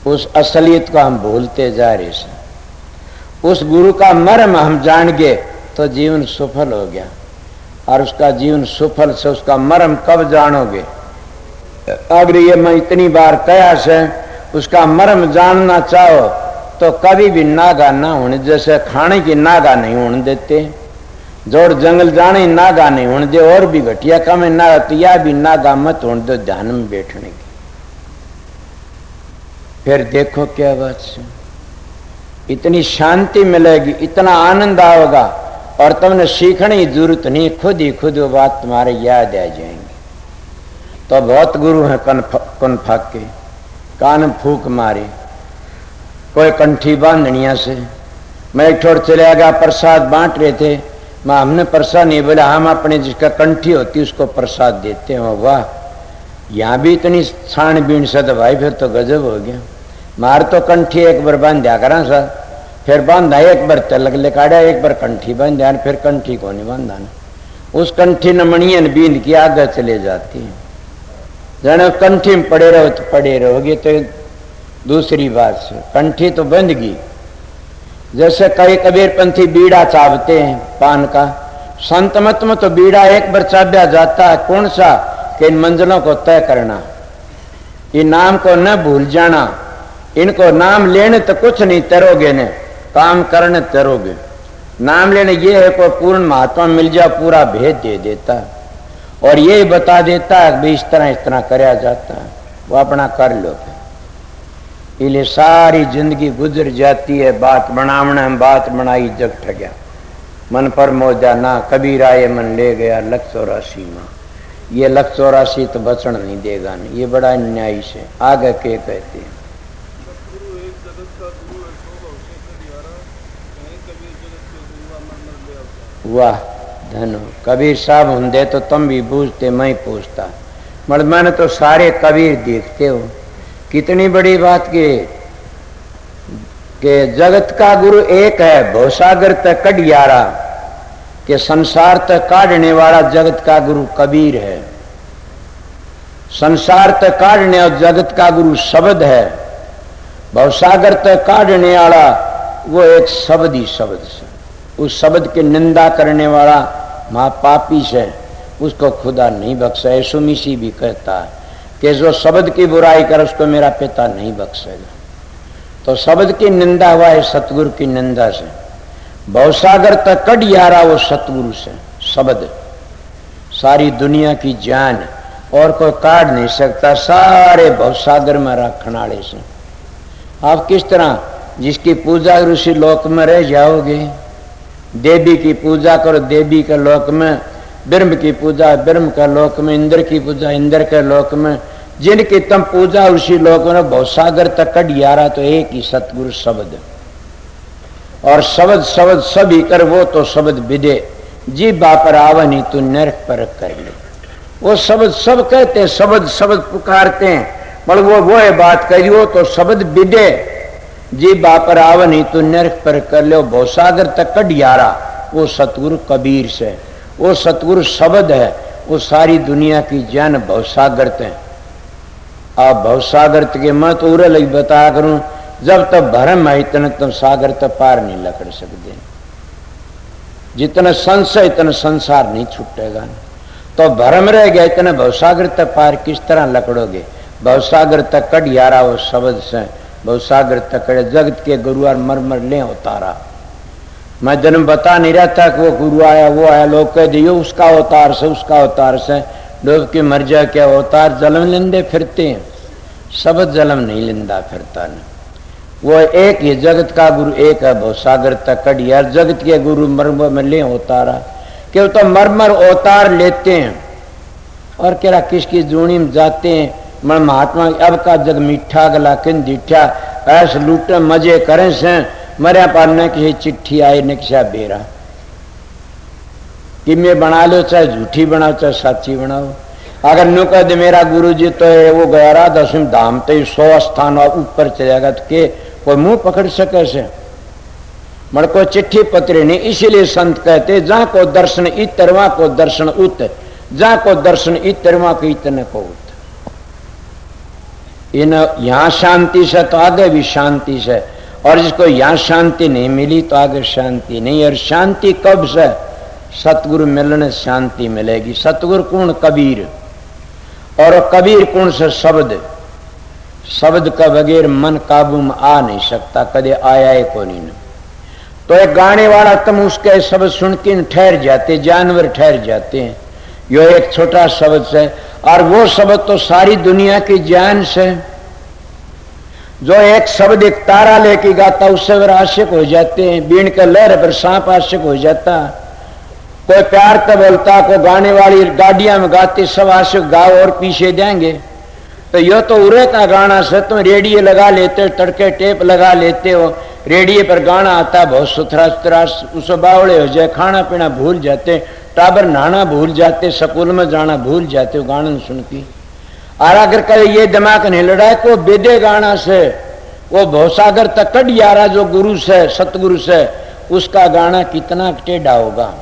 Speaker 2: उस असलियत को हम भूलते जा रहे हैं। उस गुरु का मर्म हम जान गए तो जीवन सफल हो गया, और उसका जीवन सफल से उसका मर्म कब जानोगे? अगर ये मैं इतनी बार कया से उसका मर्म जानना चाहो तो कभी भी नागा ना होने, जैसे खाने की नागा नहीं होने देते, जोड़ जंगल जाने नागा नहीं होने दे, और भी घटिया कम ना तो या भी नागा मत होने दो ध्यान में बैठने की। फिर देखो क्या बात से इतनी शांति मिलेगी, इतना आनंद आओगा, और तुमने सीखने की जरूरत नहीं, खुद ही खुद वो बात तुम्हारे याद आ जाएंगे। तो बहुत गुरु है कन फाके कान फूक मारे, कोई कंठी बांधनिया से। मैं एक ठोर चले गया, प्रसाद बांट रहे थे, मैं हमने प्रसाद नहीं बोला, हम अपने जिसका कंठी होती उसको प्रसाद देते हैं। वाह, यहाँ भी इतनी छानबीन से तो भाई फिर तो गजब हो गया। मार तो कंठी एक बार बांधा करा सा, फिर बांधा एक बार तलक लेकाड़ा, एक बार कंठी बांधा, फिर कंठी को नहीं बांधा ना। उस कंठी न मणियन बींद की आगे चले जाती है, जाने कंठी में पड़े रहो तो पड़े रहोगे। तो दूसरी बात से कंठी तो बंद गई। जैसे कई कबीरपंथी बीड़ा चाबते हैं पान का, संत मत में तो बीड़ा एक बार चाब्या जाता है। कौन सा? कि इन मंजिलों को तय करना, इन नाम को न भूल जाना, इनको नाम लेने तो कुछ नहीं तरोगे ने, काम करने तरोगे। नाम लेने ये है कोई पूर्ण महात्मा मिल जाए पूरा भेद दे देता है, और ये बता देता है कि इस तरह कराया जाता है, वो अपना कर लो। इसलिए सारी जिंदगी गुजर जाती है बात बनावना, बात बनाई जग ठगया, मन पर मोजा ना कबीर आए मन ले गया 184 माँ। ये 184 तो बचन नहीं देगा नहीं, ये बड़ा न्याय से आगे के कहते हैं। वाह धनो कबीर साहब होंगे तो तुम भी पूछते, मैं पूछता। मगर मैंने तो सारे कबीर देखते हो, कितनी बड़ी बात के जगत का गुरु एक है, भवसागर तक कडियारा के संसार तक काटने वाला जगत का गुरु कबीर है। संसार तक काटने और जगत का गुरु शब्द है, भवसागर तक काटने वाला वो एक शब्द ही शब्द से, उस शब्द की निंदा करने वाला महापापी से उसको खुदा नहीं बख्शा। यीशु मसीह भी कहता है कि जो शब्द की बुराई कर उसको मेरा पिता नहीं बख्शेगा। तो शब्द की निंदा हुआ है सतगुरु की निंदा से, भवसागर तक कडियारा वो सतगुरु से शब्द, सारी दुनिया की जान और कोई काट नहीं सकता, सारे भवसागर में रखने वाले से। आप किस तरह जिसकी पूजा ऋषि लोक में रह जाओगे, देवी की पूजा करो देवी के लोक में, ब्रह्म की पूजा ब्रह्म के लोक में, इंद्र की पूजा इंद्र के लोक में, जिनकी तुम पूजा उसी लोक में, भवसागर तक कडियारा तो एक ही सतगुरु शब्द। और शब्द शब्द सभी कर वो तो शब्द विदे, जी बापर आवनी तू नरक पर कर ले। वो शब्द सब कहते हैं, शब्द शब्द पुकारते हैं, पर वो है बात कही, वो तो शब्द विदे, जी बापर आवनी तू नरक पर कर ले। भवसागर तक कडियारा वो सतगुरु कबीर से, वो सतगुरु शब्द है, वो सारी दुनिया की जान भवसागर ते। आप भवसागर के मैं तो उरे लगी बताया करूं, जब तक भरम है इतने तुम सागर तक पार नहीं लकड़ सकते। जितना संशय इतना संसार नहीं छूटेगा। तो भरम रह गया, इतने भवसागर तक पार किस तरह लकड़ोगे। भवसागर तक कट यारा वो शब्द से, भवसागर तक कड़े जगत के गुरु और मर ले उतारा। मैं जन्म बता नहीं रहा था कि वो गुरु आया वो आया, लोग कह दिए उसका अवतार से उसका अवतार से, डूब के मर जा क्या अवतार जन्म लेंदे फिरते हैं, शब्द जन्म नहीं लेंदा फिरता न। वो एक ही जगत का गुरु एक है, भवसागर तक कट यार जगत के गुरु मर ले उतारा। क्यों तो मरमर अवतार लेते हैं और केरा किसकी जूनी में जाते हैं। मन महात्मा अब का जग मीठा गला किन दीठा, ऐसे लूटे मजे करें से मरिया पर न किसी चिट्ठी आई न किसा बेरा कि मैं बना लो, चाहे झूठी बनाओ चाहे सच्ची बनाओ। अगर नु कह दे मेरा गुरु जी तो है वो गया रहा 10वें धाम तो 100 स्थान ऊपर चलेगा, तो के कोई मुंह पकड़ सके से मर को चिट्ठी पत्र नहीं। इसीलिए संत कहते जहां को दर्शन इतर वहां को दर्शन उत, जहां को दर्शन इतर वहां को इतने को उत। इन यहां शांति से तो आगे भी शांति से, और जिसको यहां शांति नहीं मिली तो आगे शांति नहीं। और शांति कब से, सतगुरु मिलने शांति मिलेगी। सतगुरु कौन, कबीर। और कबीर कौन से, शब्द। शब्द का बगैर मन काबू में आ नहीं सकता, कदे आया है को नहीं। तो एक गाने वाला तुम उसके शब्द सुन के ठहर जाते, जानवर ठहर जाते हैं। यो एक छोटा शब्द से, और वो शब्द तो सारी दुनिया की जान से। जो एक शब्द एक तारा लेके गाता उससे वे आशिक हो जाते हैं। बीन के लहर पर सांप आशिक हो जाता। कोई प्यार तो बोलता, कोई गाने वाली गाड़ियां में गाते, सब आशिक गाओ और पीछे देंगे। तो यो तो उरे का गाना से तुम रेडियो लगा लेते हो, तड़के टेप लगा लेते हो, रेडियो पर गाना आता बहुत सुथरा सुथरा, उस बावड़े हो जाए, खाना पीना भूल जाते, टाबर नहाना भूल जाते, स्कूल में जाना भूल जाते हो गाना सुन के। और अगर कहे ये दिमाग नहीं लड़ाए को बेदे गाना से, वो भवसागर तक कट यारा जो गुरु से सतगुरु से, उसका गाना कितना टेढ़ा होगा।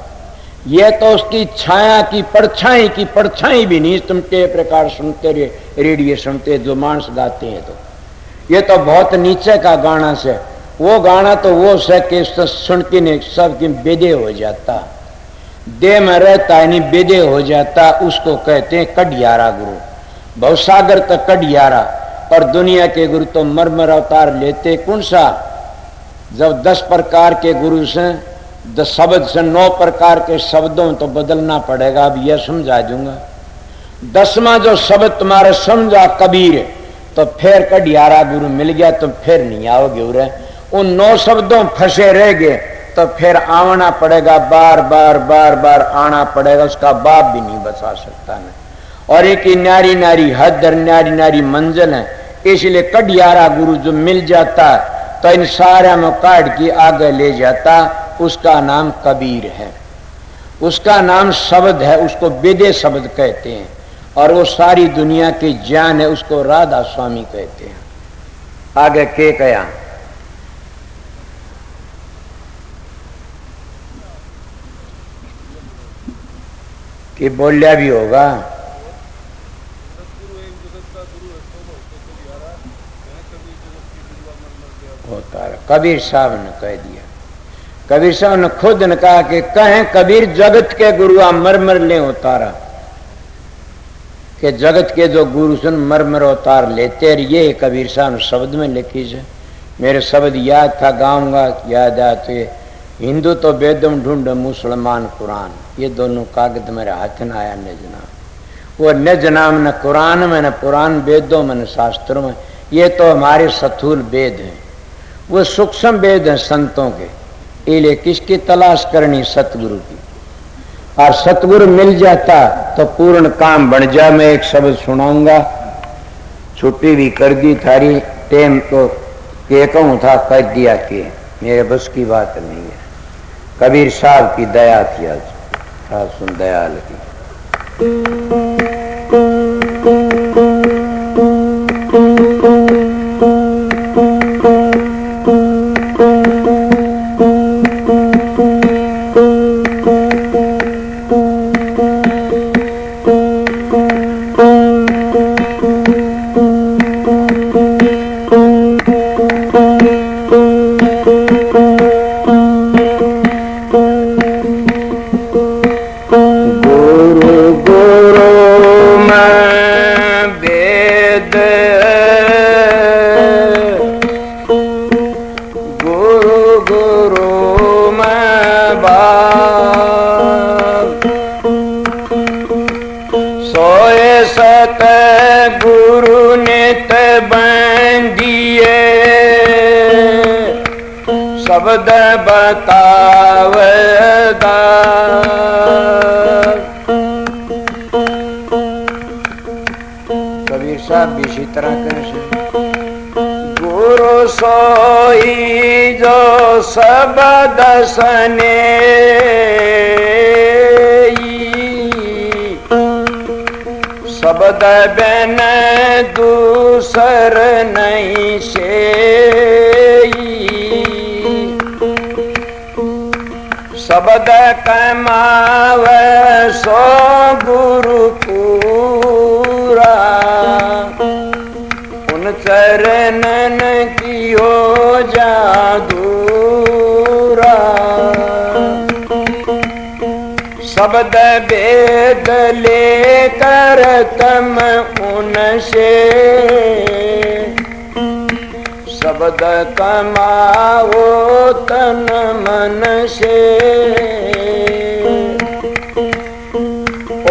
Speaker 2: ये तो उसकी छाया की परछाई भी नहीं। तुम टेप प्रकार सुनते रहे, रेडियो सुनते जो मानस गाते हैं, तो ये तो बहुत नीचे का गाना से। वो गाना तो वो से कि सुन के नहीं सबकी बेदे हो जाता, दे में रहता नहीं बेदे हो जाता। उसको कहते हैं कडियारा गुरु। भवसागर तक कडियारा। और दुनिया के गुरु तो मरमर अवतार लेते। कौन सा, जब 10 प्रकार के गुरु से 10 शब्द से 9 प्रकार के शब्दों तो बदलना पड़ेगा। अब यह समझा दूंगा। 10वां जो शब्द तुम्हारे समझा कबीर, तो फिर कडियारा गुरु मिल गया, तो फिर नहीं आओगे उरे। उन 9 शब्दों फंसे रह गए तो फिर आना पड़ेगा, बार बार बार बार आना पड़ेगा। उसका बाप भी नहीं बचा सकता है। और एक नारी नारी हद और नारी नारी मंजिल है। इसलिए कडियारा गुरु जो मिल जाता तो इन सारा में काट के आगे ले जाता। उसका नाम कबीर है, उसका नाम शब्द है, उसको बेदे शब्द कहते हैं। और वो सारी दुनिया की जान है, उसको राधा स्वामी कहते हैं। आगे के कया कि बोलिया भी होगा। होता है, कबीर साहब ने कह दिया। कबीर साहब ने खुद ने कहा कि कहें कबीर जगत के गुरु मर ले उतारा, कि जगत के जो गुरु सुन मर उतार लेते। ये कबीर साहब ने शब्द में लिखी है। मेरे शब्द याद था, गाऊंगा याद आते। हिंदू तो वेदम ढूंढ, मुसलमान कुरान, ये दोनों कागज मेरे हाथ में आया निज नाम। वो निज नाम न कुरान में न पुराण वेदों में न शास्त्रों में। ये तो हमारे स्थूल वेद हैं, वो सूक्ष्म वेद हैं संतों के। इसलिए किसकी तलाश करनी, सतगुरु की। और सतगुरु मिल जाता तो पूर्ण काम बन जा। मैं एक शब्द सुनाऊंगा, छुट्टी भी कर दी थारी टेम तो के कहूं था कह दिया कि मेरे बस की बात नहीं है। कबीर साहब की दया थी आज, सुन दयाल की। भगत गुरु नित बंदिए शब्द बतावदा कबीर साहब भी इसी तरह कैसे गुरु सोई जो शब्द सने शब्द बिन दूसर नहीं से शब्द कमावे सो गुरु पूरा उन चरणन की हो जादूरा शब्द वेद लेकर तम उनसे शब्द कमाओ तन मन से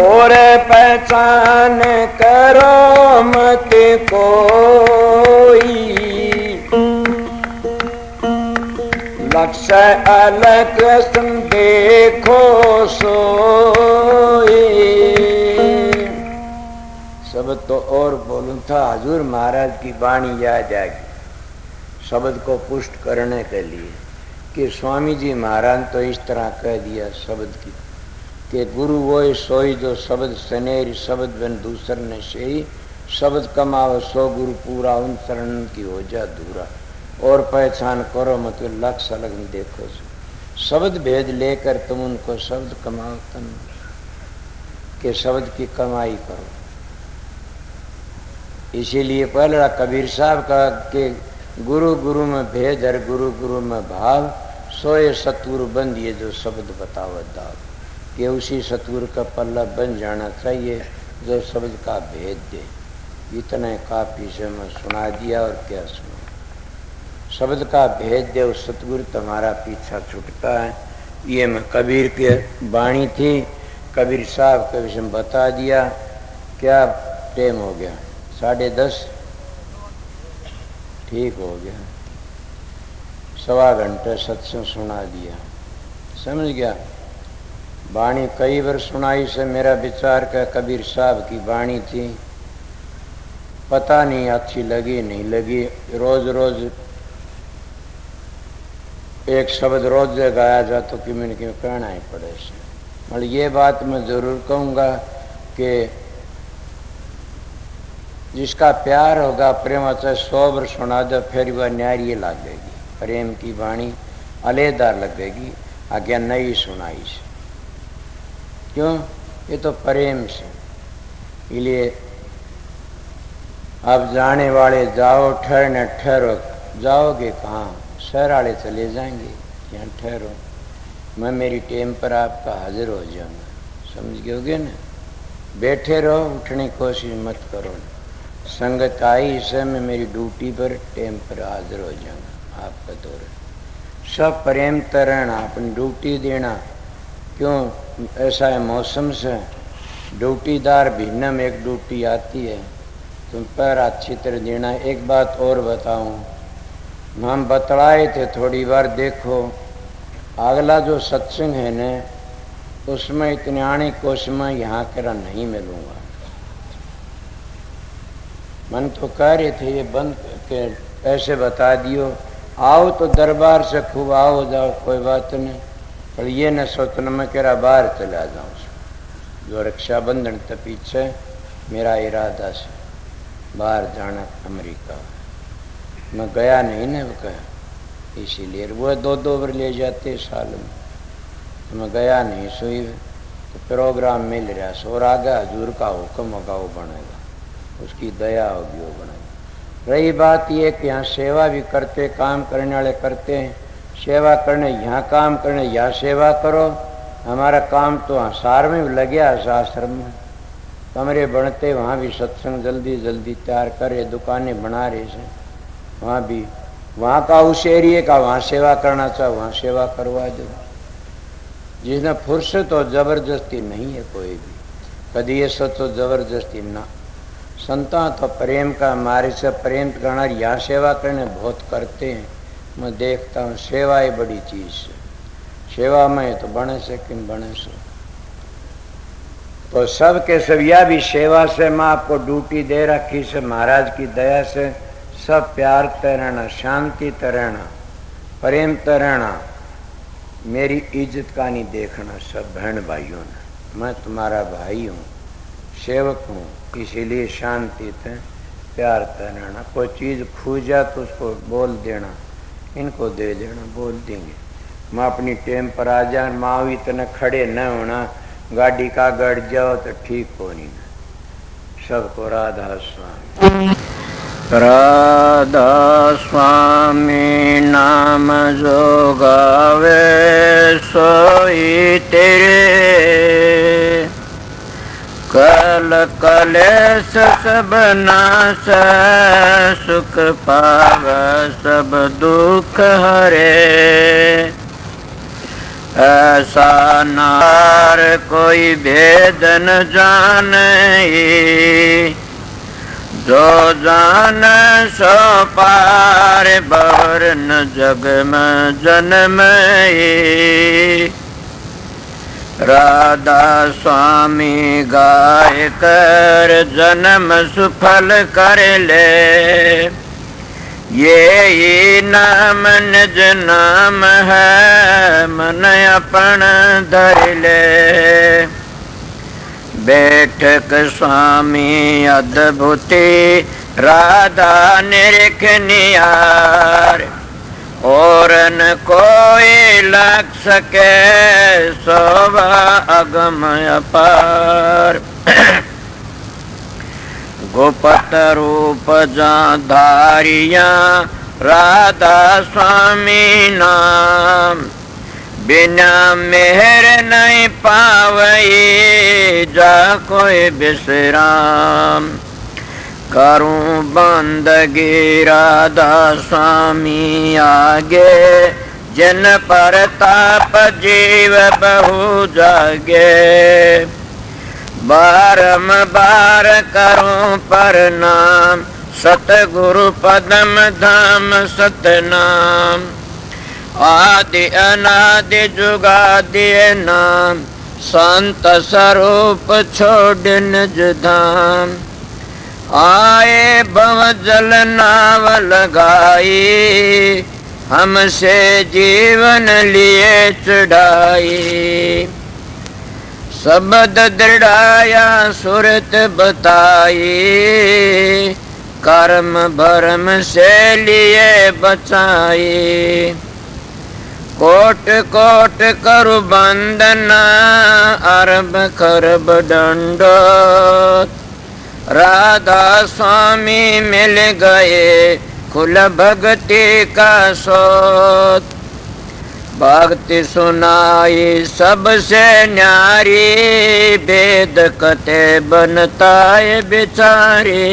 Speaker 2: और पहचान करो मत कोई लक्ष्य अलग देखो सोए सब तो और बोलूं था हजूर महाराज की वाणी याद आएगी शब्द को पुष्ट करने के लिए कि स्वामी जी महाराज तो इस तरह कह दिया शब्द की कि गुरु वो सोई जो शब्द सनेर शब्द बन दूसर ने से शब्द कमाओ सो गुरु पूरा उन शरण की हो जा दूरा और पहचान करो मतलब लक्ष्य अलग देखो शब्द भेद लेकर तुम उनको शब्द कमाओ तन के शब्द की कमाई करो। इसीलिए पहला कबीर साहब का कि गुरु गुरु में भेद हर गुरु गुरु में भाव सोए सतगुरु बंदिए जो शब्द बतावत दाव कि उसी सतगुरु का पल्ला बन जाना चाहिए जो शब्द का भेद दे। इतने काफी से मैं सुना दिया और क्या सुना शब्द का भेद दे उस सतगुरु तुम्हारा पीछा छूटता है। ये मैं कबीर की वाणी थी कबीर साहब के विषय में बता दिया। क्या टाइम हो गया 10:30 ठीक हो गया 1.25 घंटे सत्संग सुना दिया समझ गया। वाणी कई बार सुनाई से मेरा विचार का कबीर साहब की वाणी थी पता नहीं अच्छी लगी नहीं लगी। रोज रोज एक शब्द रोज गाया जा तो कि मैंने क्यों कहना ही पड़े से मतलब ये बात मैं जरूर कहूँगा कि जिसका प्यार होगा प्रेम चाहे 100 बार सुना दो फिर वह न्यारी लगेगी प्रेम की वाणी अलेदार लगेगी आज्ञा नई सुनाई से क्यों ये तो प्रेम से। इसलिए अब जाने वाले जाओ ठहरने ठहरो जाओगे कहाँ शहर वाले चले जाएंगे यहाँ ठहरो मैं मेरी टेम पर आपका हाजिर हो जाऊंगा समझ गए ना। बैठे रहो उठने की कोशिश मत करो संगत आई इसे मैं मेरी ड्यूटी पर टेम पर हाजिर हो जाऊंगा आपका दौर सब प्रेम तरना अपनी ड्यूटी देना क्यों ऐसा है मौसम से ड्यूटीदार भिन्न में एक ड्यूटी आती है तुम पर अच्छी तरह देना। एक बात और बताऊं हम बतलाए थे थोड़ी बार देखो अगला जो सत्संग है न उसमें इतने आने कोश में यहाँ करा नहीं मिलूंगा। मन तो कह रहे थे ये बंद के ऐसे बता दियो आओ तो दरबार से खूब आओ जाओ कोई बात नहीं पर ये न सोचना मैं कह बाहर चला जाऊँ जो रक्षाबंधन के पीछे मेरा इरादा से बाहर जाना अमेरिका मैं गया नहीं ना वो कहा इसीलिए वो 2-2 बार ले जाते साल में तो मैं गया नहीं सोई तो प्रोग्राम मिल रहा सो और आगे हजूर का हुक्म होगा वो बनेगा उसकी दया होगी वो बनेगा। रही बात ये कि यहाँ सेवा भी करते काम करने वाले करते हैं सेवा करने यहाँ काम करने यहाँ सेवा करो। हमारा काम तो हसार में भी लगे आश्रम में कमरे बनते वहाँ भी सत्संग जल्दी जल्दी तैयार करे दुकानें बना रहे से वहाँ भी वहाँ का उस एरिए का वहाँ सेवा करना चाहो वहाँ सेवा करवा दो। जिसने फुर्सत हो जबरदस्ती नहीं है कोई भी कभी ये सोचो जबरदस्ती ना संता तो प्रेम का हमारे से प्रेम करना, यहाँ सेवा करने बहुत करते हैं। मैं देखता हूँ सेवा ही बड़ी चीज है। सेवा में तो बने से किन बने से तो सबके सब यह भी सेवा से मैं आपको ड्यूटी दे रखी से महाराज की दया से सब प्यार रहना, शांति रहना, प्रेम रहना, मेरी इज्जत का नहीं देखना सब बहन भाइयों ने। मैं तुम्हारा भाई हूँ, सेवक हूँ, इसीलिए शांति थे प्यार रहना। कोई चीज खूजा तो उसको बोल देना, इनको दे देना, बोल देंगे। मैं अपनी टेम पर आ जा, माँ भी इतने खड़े न होना, गाड़ी का गड़ जाओ तो ठीक हो नहीं। सबको राधा स्वामी। राधा स्वामी नाम जो गावे सोई तेरे, कल कलेश सब नाश सुख पाव सब दुख हरे। ऐसा नार कोई भेद न जाने, जो जान सो पार बर न जग में जन्म। राधा स्वामी गाय कर जन्म सुफल कर ले, ये नाम निज नाम है मन अपन धर ले। बैठक स्वामी अद्भुति राधा निरख नियार, और न कोई लग सके शोभा अगम अपार। गोपत रूप जा धारिया राधा स्वामी नाम, बिना मेहर नहीं पावई जा कोई विश्राम। करूं बंदगी राधा स्वामी आगे, जिन पर ताप जीव बहु जागे। बारंबार करूं प्रणाम, सतगुरु पदम धाम सतनाम। आदि अनादि जुगादि नाम, संत स्वरूप छोड़ निज धाम। आए भव जल नाव लगाई, हमसे जीवन लिए चढ़ाई। शब्द दृढ़ाया सुरत बताई, कर्म भरम से लिए बचाई। कोट कोट करु बंदना, अरब खरब दंडोत। राधा स्वामी मिल गए खुल भक्ति का सोत। भक्ति सुनाई सबसे न्यारी, वेद कथे बनताए बिचारी।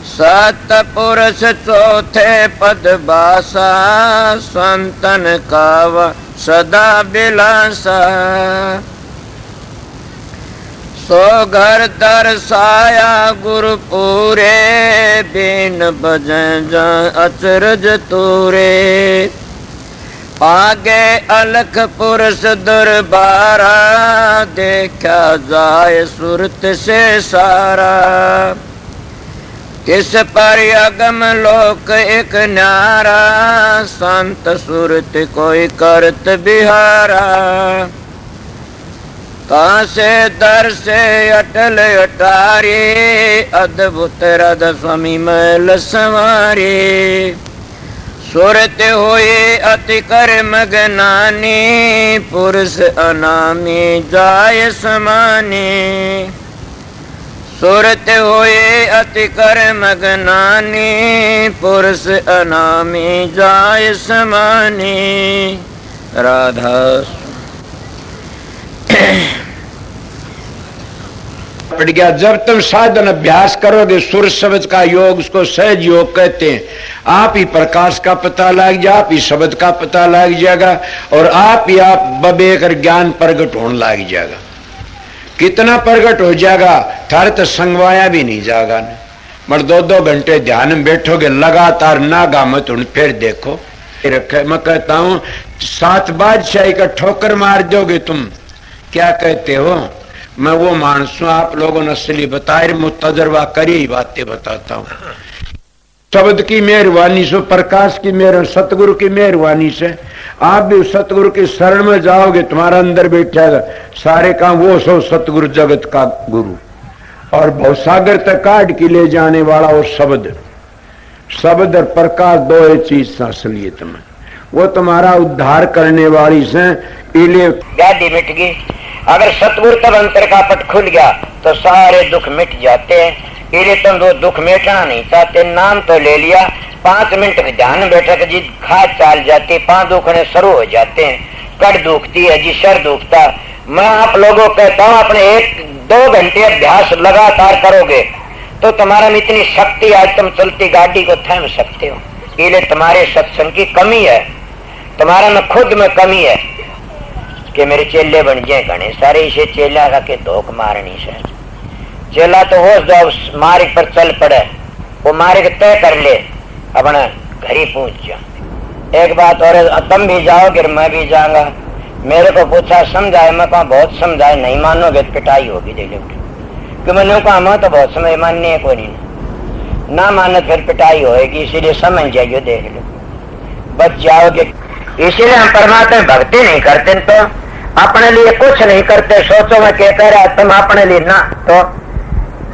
Speaker 2: सतपुरुष चौथे पद बासा, संतन का सदा बिलासा। सो घर दर्शाया गुरु पूरे, बिन बजन अचरज तूरे। आगे अलख पुरुष दरबारा, देखा जाए सुरत से सारा। किस पर अगम लोक एक न्यारा, संत सुरत कोई करत बिहारा। कहाँ से दर से अटल अटारी, अद्भुत राधा स्वामी मैल संवारी। सुरत हुई अति कर मगनानी, पुरुष अनामी जाय समानी। सुरत हुई अति कर मगनानी, पुरुष अनामी जाय समानी। राधा पड़ गया। जब तुम साधन अभ्यास करोगे, सुर शब्द का योग, उसको सहज योग कहते हैं। आप ही प्रकाश का पता लग जाए, आप ही शब्द का पता लग जाएगा, और आप ही आप बबे कर ज्ञान प्रगट होने लग जाएगा। कितना प्रगट हो जाएगा, थारे तो संगवाया भी नहीं जाएगा न। मगर 2-2 घंटे ध्यान में बैठोगे लगातार, नागा मत उन फिर देखो रखे। मैं कहता हूं 7 बादशाही का ठोकर मार दोगे तुम। क्या कहते हो? मैं वो मानस हूं, आप लोगों ने असली बताए, मुतजर्बा करी ही बातें बताता हूं। शब्द की मेहरबानी से, प्रकाश की मेहर, सतगुरु की मेहरबानी से आप भी सतगुरु की शरण में जाओगे, तुम्हारा अंदर बैठेगा सारे काम वो सो सतगुरु जगत का गुरु, और भवसागर तक काट के ले जाने वाला वो शब्द। शब्द और प्रकाश दो ही चीज असलियत में, वो तुम्हारा उद्धार करने वाली से। इले
Speaker 3: गाड़ी मिट गई। अगर सतगुरु तब अंतर का पट खुल गया तो सारे दुख मिट जाते हैं। इले तुम वो दुख मिटना नहीं चाहते, नाम तो ले लिया, 5 मिनट के ध्यान बैठक जी खाद चाल जाती, 5 दुखने शुरू हो जाते हैं। कड़ दुखती है जी, सर दुखता। मैं आप लोगों को कहता हूँ अपने 1-2 घंटे अभ्यास लगातार करोगे तो तुम्हारा में इतनी शक्ति, आज तुम चलती गाड़ी को थाम सकते हो। इले तुम्हारे सत्संग की कमी है, तुम्हारा में खुद में कमी है कि मेरे चेले बन जाए घने सारे। इसे चेला का के धोख मारनी से चेला तो हो जाओ मार्ग पर चल पड़े, वो मार्ग तय कर ले, अपना घर ही पहुंच जाओ। एक बात और, तुम भी जाओगे मैं भी जाऊंगा। मेरे को पूछा समझाए, मैं कहा बहुत समझाए, नहीं मानोगे तो पिटाई होगी दे लो। कि मैंने कहा मैं तो बहुत समय मानने को नहीं, ना माने फिर पिटाई होगी, इसीलिए समझ जाइए, देख लो बच जाओगे। इसीलिए हम परमात्मा भक्ति नहीं करते तो अपने लिए कुछ नहीं करते। सोचो मैं क्या कह रहा, तुम अपने लिए ना तो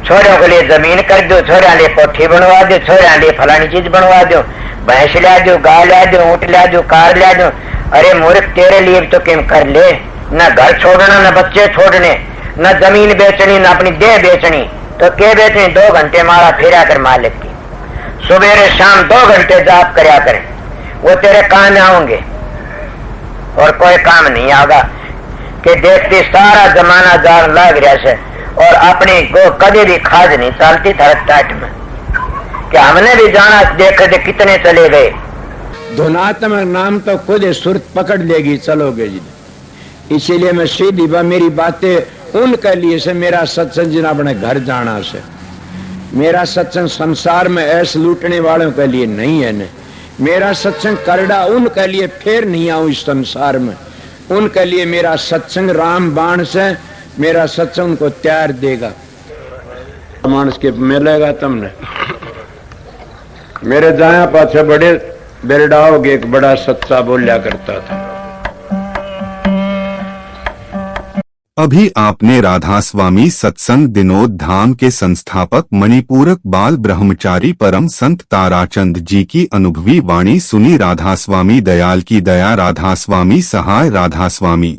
Speaker 3: छोरों के लिए जमीन कर दो, छोरा लिए कोठी बनवा दो, छोरा लिए फलानी चीज बनवा दो, भैंस ला दो, गाय ला दो, ऊँट ला दो, कार ला दो। अरे मूर्ख, तेरे लिए तो क्या कर ले, न घर छोड़ना, न बच्चे छोड़ने, न जमीन बेचनी, न अपनी देह बेचनी। तो क्या बेचनी? 2 घंटे मारा फिरा कर मालिक की, सुबह शाम 2 घंटे जाप करया करें, वो तेरे काम आओगे और कोई काम नहीं आगा। कि देखती सारा जमाना जान लग रहा से और अपनी को कभी भी खाज नहीं चलती टाट में, कि हमने भी जाना, देख दे कितने चले गए।
Speaker 2: धुनात्मक नाम तो खुद सुरत पकड़ लेगी, चलोगे जी। इसीलिए मैं सीधी मेरी बातें उनके लिए से, मेरा सत्संग जिन अपने घर जाना से, मेरा सत्संग संसार में ऐसे लूटने वालों के लिए नहीं है न। मेरा सत्संग करड़ा उनके लिए फिर नहीं आऊं इस संसार में, उनके लिए मेरा सत्संग राम बाण से, मेरा सत्संग उनको त्यार देगा। मानस के मिलेगा तुमने मेरे जाया पाछे बड़े बेरडाओगे, एक बड़ा सच्चा बोलिया करता था।
Speaker 1: अभी आपने राधा स्वामी सत्संग दिनोद धाम के संस्थापक मणिपूरक बाल ब्रह्मचारी परम संत ताराचंद जी की अनुभवी वाणी सुनी। राधा स्वामी दयाल की दया, राधा स्वामी सहाय, राधा स्वामी।